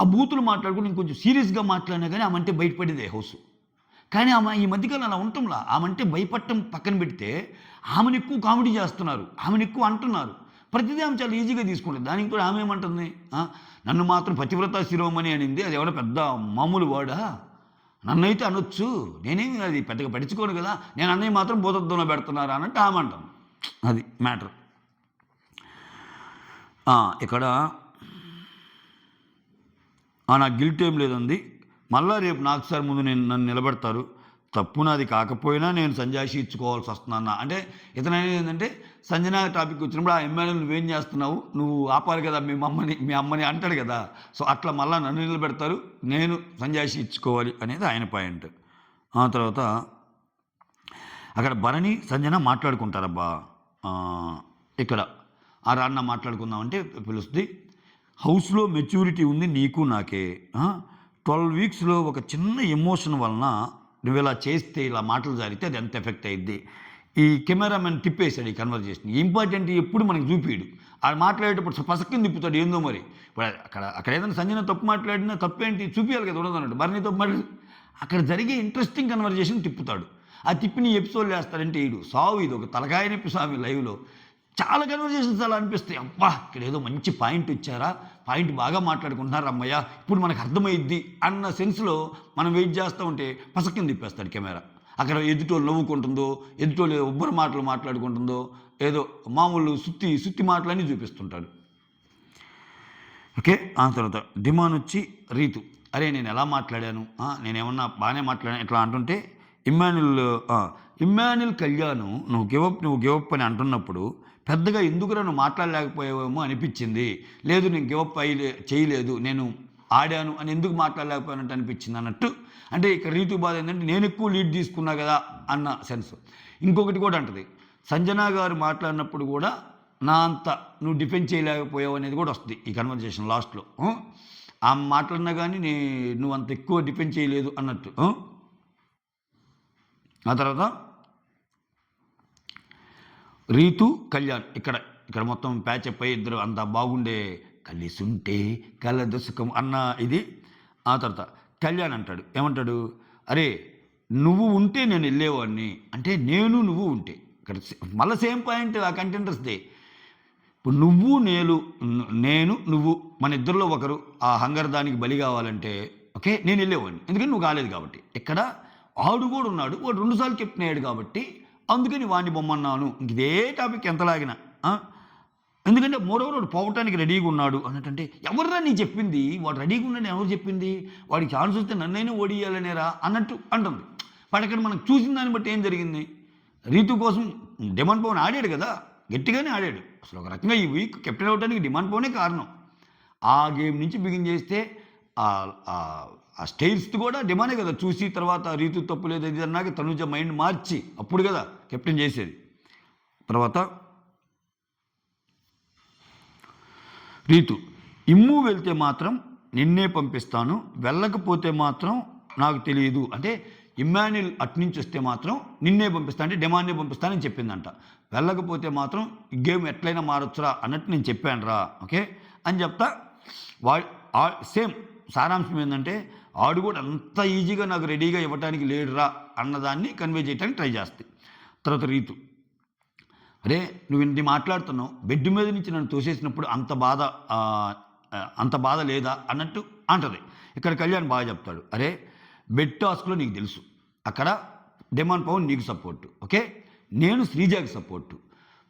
[SPEAKER 1] ఆ బూతులు మాట్లాడుకుని ఇంకొంచెం సీరియస్గా మాట్లాడినా కానీ ఆమె అంటే బయటపడేదే హౌస్. కానీ ఆమె ఈ మధ్యకాలం అలా ఉండటంలా, ఆమె అంటే భయపడటం పక్కన పెడితే ఆమెను ఎక్కువ కామెడీ చేస్తున్నారు, ఆమెను ఎక్కువ అంటున్నారు. ప్రతిదీ ఆమె చాలా ఈజీగా తీసుకుంటుంది. దానికి కూడా ఆమె ఏమంటుంది, నన్ను మాత్రం పతివ్రత శిరోమణి అనింది, అది ఎవడో పెద్ద మామూలు వాడా, నన్నైతే అనొచ్చు, నేనేమి అది పెద్దగా పట్టించుకోను కదా, నేను అన్నయ్య మాత్రం భూతత్వంలో పెడుతున్నారా అన్నట్టు ఆమె అంటాను. అది మ్యాటర్. ఇక్కడ నాకు గిల్ట్ ఏం లేదండి, మళ్ళా రేపు నాకు సార్ ముందు నన్ను నిలబెడతారు, తప్పు నాది కాకపోయినా నేను సంజాయిషి ఇచ్చుకోవాల్సి వస్తుందన్న. అంటే ఇతను అనేది ఏంటంటే సంజన టాపిక్ వచ్చినప్పుడు ఆ ఎమ్మెల్యే నువ్వేం చేస్తున్నావు, నువ్వు ఆపాలి కదా మీ అమ్మని అంటాడు కదా. సో అట్లా మళ్ళీ నన్ను నిలబెడతారు, నేను సంజాయిషి ఇచ్చుకోవాలి అనేది ఆయన పాయింట్. ఆ తర్వాత అక్కడ భరణి సంజన మాట్లాడుకుంటారబ్బా. ఇక్కడ ఆ రాన్న మాట్లాడుకుందామంటే పిలుస్తుంది. హౌస్లో మెచ్యూరిటీ ఉంది నీకు నాకే, 12 వీక్స్లో ఒక చిన్న ఎమోషన్ వలన నువ్వు ఇలా చేస్తే, ఇలా మాటలు జారితే అది ఎంత ఎఫెక్ట్ అయ్యిద్ది. ఈ కెమెరామెన్ తిప్పేశాడు ఈ కన్వర్జేషన్. ఇంపార్టెంట్ ఎప్పుడు మనకి చూపిడు, అది మాట్లాడేటప్పుడు పసక్కని తిప్పుతాడు ఏందో మరి. ఇప్పుడు అక్కడ ఏదైనా సంజన తప్పు మాట్లాడినా తప్పేంటి చూపించాలి కదా, ఉండదన్నట్టు భరణి తప్పు మాట్లాడి అక్కడ జరిగే ఇంట్రెస్టింగ్ కన్వర్జేషన్ తిప్పుతాడు. ఆ తిప్పిని ఎపిసోడ్ వేస్తాడంటే ఈడు సావు, ఇది ఒక తలకాయ నొప్పి స్వామి. లైవ్లో చాలా కన్వర్జేషన్స్ అలా అనిపిస్తాయి, అబ్బా ఇక్కడ ఏదో మంచి పాయింట్ ఇచ్చారా, పాయింట్ బాగా మాట్లాడుకుంటున్నారు అమ్మయ్య, ఇప్పుడు మనకు అర్థమైద్ది అన్న సెన్స్లో మనం వెయిట్ చేస్తూ ఉంటే పసక్కని తిప్పేస్తాడు కెమెరా. అక్కడ ఎదుటోళ్ళు నవ్వుకుంటుందో, ఎదుటోళ్ళు ఉబ్బర మాటలు మాట్లాడుకుంటుందో, ఏదో మామూలు సుత్తి మాటలన్నీ చూపిస్తుంటాడు. ఓకే. ఆ తర్వాత డిమాండ్ వచ్చి రీతు, అరే నేను ఎలా మాట్లాడాను, నేనేమన్నా బాగానే మాట్లాడాను ఇట్లా అంటుంటే ఇమ్మాన్యుల్ కళ్యాణ్ నువ్వు గివప్ అని అంటున్నప్పుడు పెద్దగా ఎందుకురా నువ్వు మాట్లాడలేకపోయావేమో అనిపించింది. లేదు నేను గివప్ చేయలేదు, నేను ఆడాను అని ఎందుకు మాట్లాడలేకపోయానంటే అనిపించింది అన్నట్టు. అంటే ఇక్కడ రీతు బాధ ఏంటంటే నేను ఎక్కువ లీడ్ తీసుకున్నా కదా అన్న సెన్స్. ఇంకొకటి కూడా అంటది, సంజన గారు మాట్లాడినప్పుడు కూడా నా అంత నువ్వు డిఫెండ్ చేయలేకపోయావు అనేది కూడా వస్తుంది ఈ కన్వర్జేషన్ లాస్ట్లో. ఆమె మాట్లాడినా కానీ నువ్వు అంత ఎక్కువ డిఫెండ్ చేయలేదు అన్నట్టు. ఆ తర్వాత రీతు కళ్యాణ్ ఇక్కడ మొత్తం ప్యాచప్ అయ్యి ఇద్దరు అంత బాగుండే, కలిసుంటే కలదు సుఖం అన్న ఇది. ఆ తర్వాత కళ్యాణ్ అంటాడు, ఏమంటాడు, అరే నువ్వు ఉంటే నేను వెళ్ళేవాడిని, అంటే నువ్వు ఉంటే. ఇక్కడ మళ్ళీ సేమ్ పాయింట్ ఆ కంటెంటర్స్దే. ఇప్పుడు నువ్వు మన ఇద్దరిలో ఒకరు ఆ హంగర్ దానికి బలి కావాలంటే ఓకే నేను వెళ్ళేవాడిని, ఎందుకంటే నువ్వు కాలేదు కాబట్టి. ఇక్కడ ఆడు కూడా ఉన్నాడు, వాడు 2 సార్లు కెప్టెన్ అయ్యాడు కాబట్టి అందుకని వాడిని బొమ్మన్నాను. ఇదే టాపిక్ ఎంత లాగినా, ఎందుకంటే మోరోవర్ వాడు పోవటానికి రెడీగా ఉన్నాడు అన్నట్టంటే ఎవర్రా నీ చెప్పింది, వాడు రెడీగా ఉన్నాడు ఎవరు చెప్పింది, వాడికి ఛాన్స్ వస్తే నన్నైనా ఓడియాలనేరా అన్నట్టు అంటుంది. వాడు అక్కడ మనకు చూసిన దాన్ని బట్టి ఏం జరిగింది, రీతు కోసం డిమాండ్ పవన్ ఆడాడు కదా, గట్టిగానే ఆడాడు. అసలు ఒక రకంగా ఈ వీక్ కెప్టెన్ అవడానికి డిమాండ్ పవనే కారణం. ఆ గేమ్ నుంచి బిగిన్ చేస్తే ఆ స్టైల్స్ కూడా డిమాండే కదా, చూసి తర్వాత రీతు తప్పు లేదు ఇది అన్నాక తనుజ మైండ్ మార్చి అప్పుడు కదా కెప్టెన్ చేసేది. తర్వాత రీతు, ఇమ్ము వెళ్తే మాత్రం నిన్నే పంపిస్తాను, వెళ్ళకపోతే మాత్రం నాకు తెలియదు. అంటే ఇమ్మాన్యుల్ అట్నుంచి వస్తే మాత్రం నిన్నే పంపిస్తా, అంటే డిమాండ్నే పంపిస్తానని చెప్పిందంట. వెళ్ళకపోతే మాత్రం ఈ గేమ్ ఎట్లయినా మారొచ్చురా అన్నట్టు నేను చెప్పాను రా ఓకే అని చెప్తా. సేమ్ సారాంశం ఏంటంటే ఆడు కూడా అంత ఈజీగా నాకు రెడీగా ఇవ్వడానికి లేడురా అన్నదాన్ని కన్వే చేయడానికి ట్రై చేస్తాయి. తర్వాత రీతు, అరే నువ్వు ఇంటి మాట్లాడుతున్నావు, బెడ్ మీద నుంచి నన్ను తోసేసినప్పుడు అంత బాధ లేదా అన్నట్టు అంటది. ఇక్కడ కళ్యాణ్ బాగా చెప్తాడు, అరే బెడ్ టాస్క్లో నీకు తెలుసు, అక్కడ డిమాండ్ పవన్ నీకు సపోర్టు ఓకే, నేను శ్రీజాకి సపోర్టు,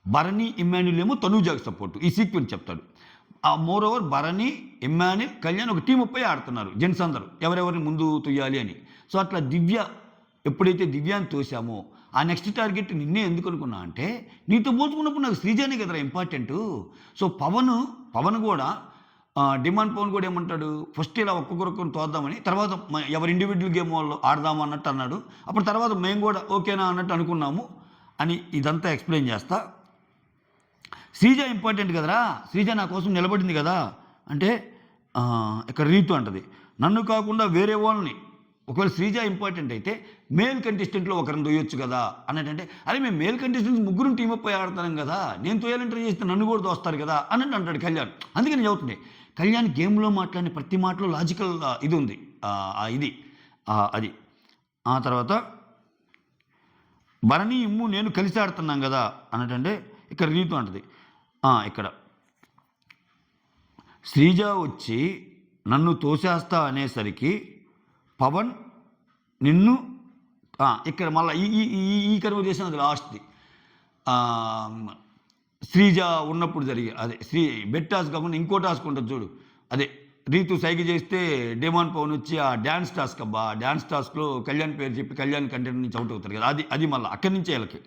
[SPEAKER 1] భరణి ఇమ్మాన్యుల్ ఏమో తనూజాకి సపోర్టు, ఈ సీక్వెన్స్ చెప్తాడు. మోరోవర్ భరణి ఇమ్మాన్యుల్ కళ్యాణ్ ఒక టీం అప్ ఆడుతున్నారు జెంట్స్ అందరూ ఎవరెవరిని ముందు తొయ్యాలి అని. సో అట్లా ఎప్పుడైతే దివ్యాన్ని తోసామో ఆ నెక్స్ట్ టార్గెట్ నిన్నే ఎందుకు అనుకున్నా అంటే నీతో పోల్చుకున్నప్పుడు నాకు శ్రీజానే కదరా ఇంపార్టెంటు. సో పవన్ కూడా డిమాండ్ పవన్ కూడా ఏమంటాడు, ఫస్ట్ ఇలా ఒక్కొక్కరిని తోద్దామని, తర్వాత ఎవరి ఇండివిజువల్ గేమ్ వాళ్ళు ఆడదాము అన్నట్టు అన్నాడు. అప్పుడు తర్వాత మేము కూడా ఓకేనా అన్నట్టు అనుకున్నాము అని ఇదంతా ఎక్స్ప్లెయిన్ చేస్తా. శ్రీజ ఇంపార్టెంట్ కదరా, శ్రీజ నా కోసం నిలబడింది కదా అంటే ఇక్కడ రీతు అంటది, నన్ను కాకుండా వేరే వాళ్ళని, ఒకవేళ శ్రీజ ఇంపార్టెంట్ అయితే మేల్ కంటెస్టెంట్లో ఒకరిని తోయొచ్చు కదా అన్నట్టంటే, అరే మేము మేల్ కంటెస్టెంట్స్ ముగ్గురు టీమ్ అప్ అయి ఆడుతున్నాం కదా, నేను తోయాలని ట్రై చేస్తే నన్ను కూడా దోస్తారు కదా అన్నట్టు అంటాడు కళ్యాణ్. అందుకని నేను చదువుతుండే కళ్యాణ్ గేమ్లో మాట్లాడిన ప్రతి మాటలో లాజికల్ ఇది ఉంది, అది. ఆ తర్వాత భరణి ఇమ్ము నేను కలిసి ఆడుతున్నాం కదా అన్నట్టంటే ఇక్కడ రీతు అంటది, ఇక్కడ శ్రీజ వచ్చి నన్ను తోసేస్తా అనేసరికి పవన్ నిన్ను ఇక్కడ మళ్ళీ ఈ కన్వర్జేషన్ అది లాస్ట్ది. శ్రీజ ఉన్నప్పుడు జరిగే అదే బెడ్ టాస్క్ కాకుండా ఇంకో టాస్క్ ఉంటుంది చూడు, అదే రీతు సైగ చేస్తే డిమాండ్ పవన్ వచ్చి ఆ డ్యాన్స్ టాస్క్ అబ్బా, డ్యాన్స్ టాస్క్లో కళ్యాణ్ పేరు చెప్పి కళ్యాణ్ కంటెంట్ నుంచి అవుట్ అవుతారు కదా, అది మళ్ళీ అక్కడి నుంచి వీళ్ళకి.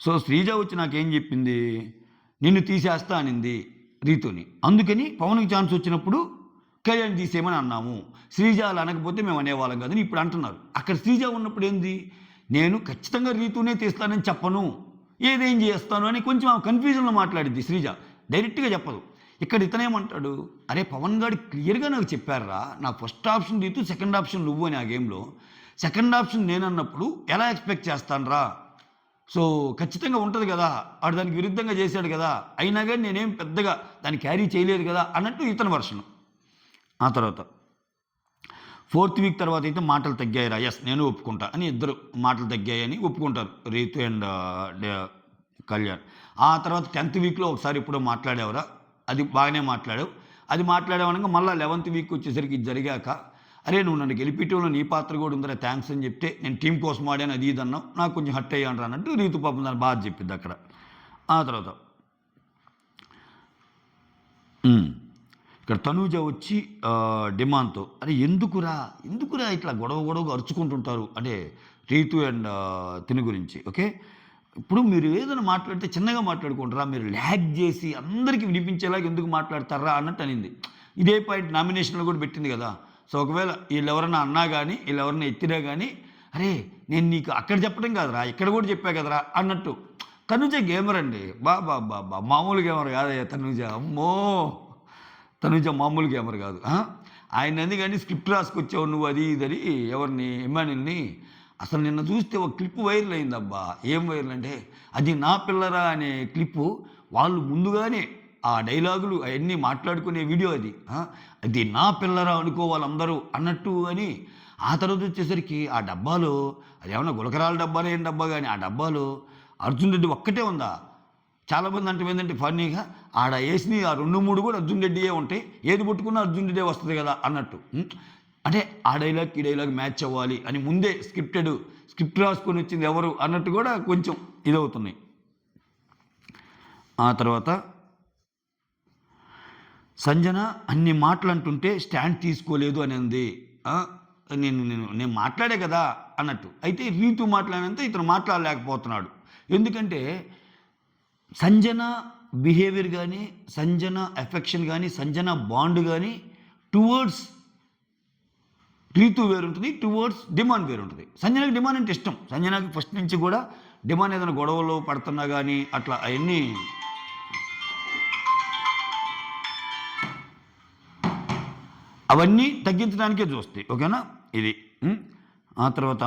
[SPEAKER 1] సో శ్రీజ వచ్చి నాకేం చెప్పింది, నిన్ను తీసేస్తా అనింది రీతుని, అందుకని పవన్కి ఛాన్స్ వచ్చినప్పుడు కళ్యాణ్ తీసేయమని అన్నాము, శ్రీజ అలా అనకపోతే మేము అనేవాళ్ళం కదని ఇప్పుడు అంటున్నారు. అక్కడ శ్రీజ ఉన్నప్పుడు ఏంది, నేను ఖచ్చితంగా రీతునే తీస్తానని చెప్పను, ఏదేం చేస్తాను అని కొంచెం ఆ కన్ఫ్యూజన్లో మాట్లాడిద్ది శ్రీజ, డైరెక్ట్గా చెప్పదు. ఇక్కడ ఇతనేమంటాడు, అరే పవన్ గారు క్లియర్గా నాకు చెప్పారా, నా first option Ritu, second option నువ్వు అని. ఆ గేమ్లో సెకండ్ ఆప్షన్ నేనన్నప్పుడు ఎలా ఎక్స్పెక్ట్ చేస్తాను రా, సో ఖచ్చితంగా ఉంటుంది కదా, వాడు దానికి విరుద్ధంగా చేశాడు కదా, అయినా కానీ నేనేం పెద్దగా దాన్ని క్యారీ చేయలేదు కదా అన్నట్టు ఇతని వర్షను. ఆ తర్వాత 4th వీక్ తర్వాత అయితే మాటలు తగ్గాయిరా, ఎస్ నేను ఒప్పుకుంటా అని ఇద్దరు మాటలు తగ్గాయని ఒప్పుకుంటారు రీతు అండ్ కళ్యాణ్. ఆ తర్వాత 10th వీక్లో ఒకసారి ఇప్పుడు మాట్లాడేవరా, అది బాగానే మాట్లాడావు, అది మాట్లాడేవనగా మళ్ళీ 11th వీక్ వచ్చేసరికి ఇది జరిగాక, అరే నువ్వు నన్ను గెలిపించడంలో నీ పాత్ర కూడా ఉందరా, థ్యాంక్స్ అని చెప్తే నేను టీం కోసం ఆడాను అది ఇది అన్నావు, నాకు కొంచెం హట్ అయ్యాను అన్నట్టు రీతు పాపం దాన్ని బాగా చెప్పింది అక్కడ. ఆ తర్వాత ఇక్కడ తనూజ వచ్చి డిమాండ్తో, అరే ఎందుకురా ఇట్లా గొడవగా అరుచుకుంటుంటారు అంటే రీతు అండ్ తిని గురించి. ఓకే, ఇప్పుడు మీరు ఏదైనా మాట్లాడితే చిన్నగా మాట్లాడుకుంటారా, మీరు ల్యాగ్ చేసి అందరికీ వినిపించేలాగా ఎందుకు మాట్లాడతారా అన్నట్టు అనింది. ఇదే పాయింట్ నామినేషన్లో కూడా పెట్టింది కదా. సో ఒకవేళ వీళ్ళెవరన్నా అన్నా కానీ వీళ్ళెవరన్నా ఎత్తినా కానీ, అరే నేను నీకు అక్కడ చెప్పడం కాదురా ఇక్కడ కూడా చెప్పా కదరా అన్నట్టు. తనుజ గేమర్ అండి, బాబా మామూలు గేమర్ కాదయ్యా తనుజ, అమ్మో తనుజ మామూలు గేమర్ కాదు. ఆయన ఎందుకని స్క్రిప్ట్ రాసుకొచ్చావు నువ్వు అది ఇదని ఎవరిని ఇమానిల్ని. అసలు నిన్న చూస్తే ఒక క్లిప్ వైరల్ అయిందబ్బా, ఏం వైరల్ అంటే అది నా పిల్లరా అనే క్లిప్పు, వాళ్ళు ముందుగానే ఆ డైలాగులు అవన్నీ మాట్లాడుకునే వీడియో అది నా పిల్లరా అనుకోవాలి అందరూ అన్నట్టు అని. ఆ తర్వాత వచ్చేసరికి ఆ డబ్బాలో అదేమన్నా గులకరాల డబ్బాలో ఏం డబ్బా కానీ ఆ డబ్బాలో అర్జున్ రెడ్డి ఒక్కటే ఉందా. చాలామంది అంటే ఏంటంటే ఫన్నీగా ఆడ వేసినవి ఆ 2-3 కూడా అర్జున్ రెడ్డియే ఉంటాయి, ఏది పట్టుకున్నా అర్జున్ రెడ్డి వస్తుంది కదా అన్నట్టు. అంటే ఆ డైలాగ్ ఈ డైలాగ్ మ్యాచ్ అవ్వాలి అని ముందే స్క్రిప్ట్ రాసుకొని వచ్చింది ఎవరు అన్నట్టు కూడా కొంచెం ఇదవుతున్నాయి. ఆ తర్వాత సంజన అన్ని మాటలు అంటుంటే స్టాండ్ తీసుకోలేదు అని అంది. నేను మాట్లాడే కదా అన్నట్టు. అయితే రీతు మాట్లాడినంత ఇతను మాట్లాడలేకపోతున్నాడు. ఎందుకంటే సంజన బిహేవియర్ కానీ, సంజన ఎఫెక్షన్ కానీ, సంజన బాండ్ కానీ టువర్డ్స్ రీతు వేరుంటుంది, టువర్డ్స్ డిమాండ్ వేరుంటుంది. సంజనకి డిమాండ్ అంటే ఇష్టం. సంజనకి ఫస్ట్ నుంచి కూడా డిమాండ్ ఏదైనా గొడవలో పడుతున్నా కానీ అట్లా అవన్నీ తగ్గించడానికే చూస్తాయి. ఓకేనా ఇది. ఆ తర్వాత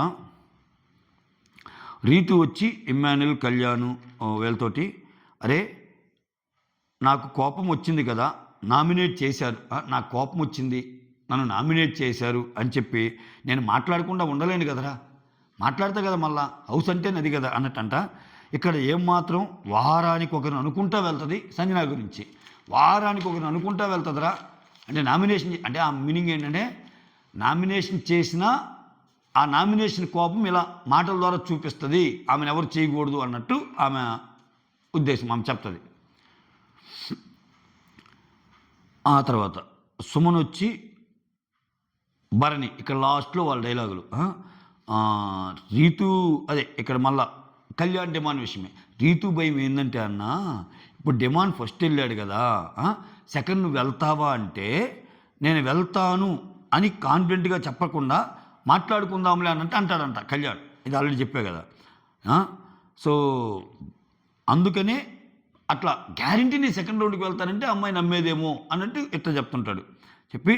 [SPEAKER 1] రీతు వచ్చి ఇమ్మాన్యుల్ కళ్యాణ్ వీళ్ళతోటి, అరే నాకు కోపం వచ్చింది కదా, నామినేట్ చేశారు, నాకు కోపం వచ్చింది నన్ను నామినేట్ చేశారు అని చెప్పి నేను మాట్లాడకుండా ఉండలేను కదరా, మాట్లాడతా కదా మళ్ళా, హౌస్ అంటే నది కదా అన్నట్టంట. ఇక్కడ ఏమాత్రం వారానికి ఒకరిని అనుకుంటా వెళ్తుంది సంజన గురించి, వారానికి ఒకరిని అనుకుంటా వెళ్తుందిరా. అంటే నామినేషన్ అంటే ఆ మీనింగ్ ఏంటంటే నామినేషన్ చేసినా ఆ నామినేషన్ కోపం ఇలా మాటల ద్వారా చూపిస్తుంది, ఆమెను ఎవరు చేయకూడదు అన్నట్టు ఆమె ఉద్దేశం, ఆమె చెప్తుంది. ఆ తర్వాత సుమన్ వచ్చి భరణి, ఇక్కడ లాస్ట్లో వాళ్ళ డైలాగులు. రీతు అదే ఇక్కడ మళ్ళా కళ్యాణ్ డిమాండ్ విషయమే. రీతు భయం ఏంటంటే అన్న, ఇప్పుడు డిమాండ్ ఫస్ట్ వెళ్ళాడు కదా, సెకండ్ నువ్వు వెళ్తావా అంటే నేను వెళ్తాను అని కాన్ఫిడెంట్గా చెప్పకుండా మాట్లాడుకుందాంలే అన్నట్టు అంటాడంట కళ్యాణ్. ఇది ఆల్రెడీ చెప్పే కదా. సో అందుకనే అట్లా గ్యారంటీ నేను సెకండ్ రౌండ్కి వెళ్తానంటే అమ్మాయి నమ్మేదేమో అన్నట్టు ఇట్లా చెప్తుంటాడు. చెప్పి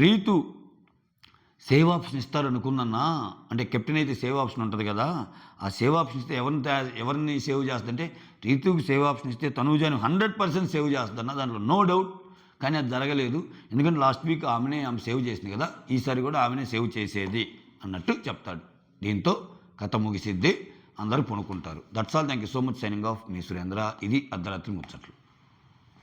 [SPEAKER 1] రీతు సేవ్ ఆప్షన్ ఇస్తారు అనుకున్నా, అంటే కెప్టెన్ అయితే సేవ్ ఆప్షన్ ఉంటుంది కదా, ఆ సేవ్ ఆప్షన్ ఇస్తే ఎవరిని సేవ్ చేస్తుందంటే రీతుకి సేవ్ ఆప్షన్ ఇస్తే తనూజాని 100% సేవ్ చేస్తుందన్న, దాంట్లో నో డౌట్. కానీ అది జరగలేదు, ఎందుకంటే లాస్ట్ వీక్ ఆమె సేవ్ చేసింది కదా, ఈసారి కూడా ఆమెనే సేవ్ చేసేది అన్నట్టు చెప్తాడు. దీంతో కథ ముగిసిద్ది, అందరూ పనుకుంటారు. That's all. Thank you so much. Signing off మీ సురేంద్ర. ఇది అర్ధరాత్రి ముచ్చట్లు.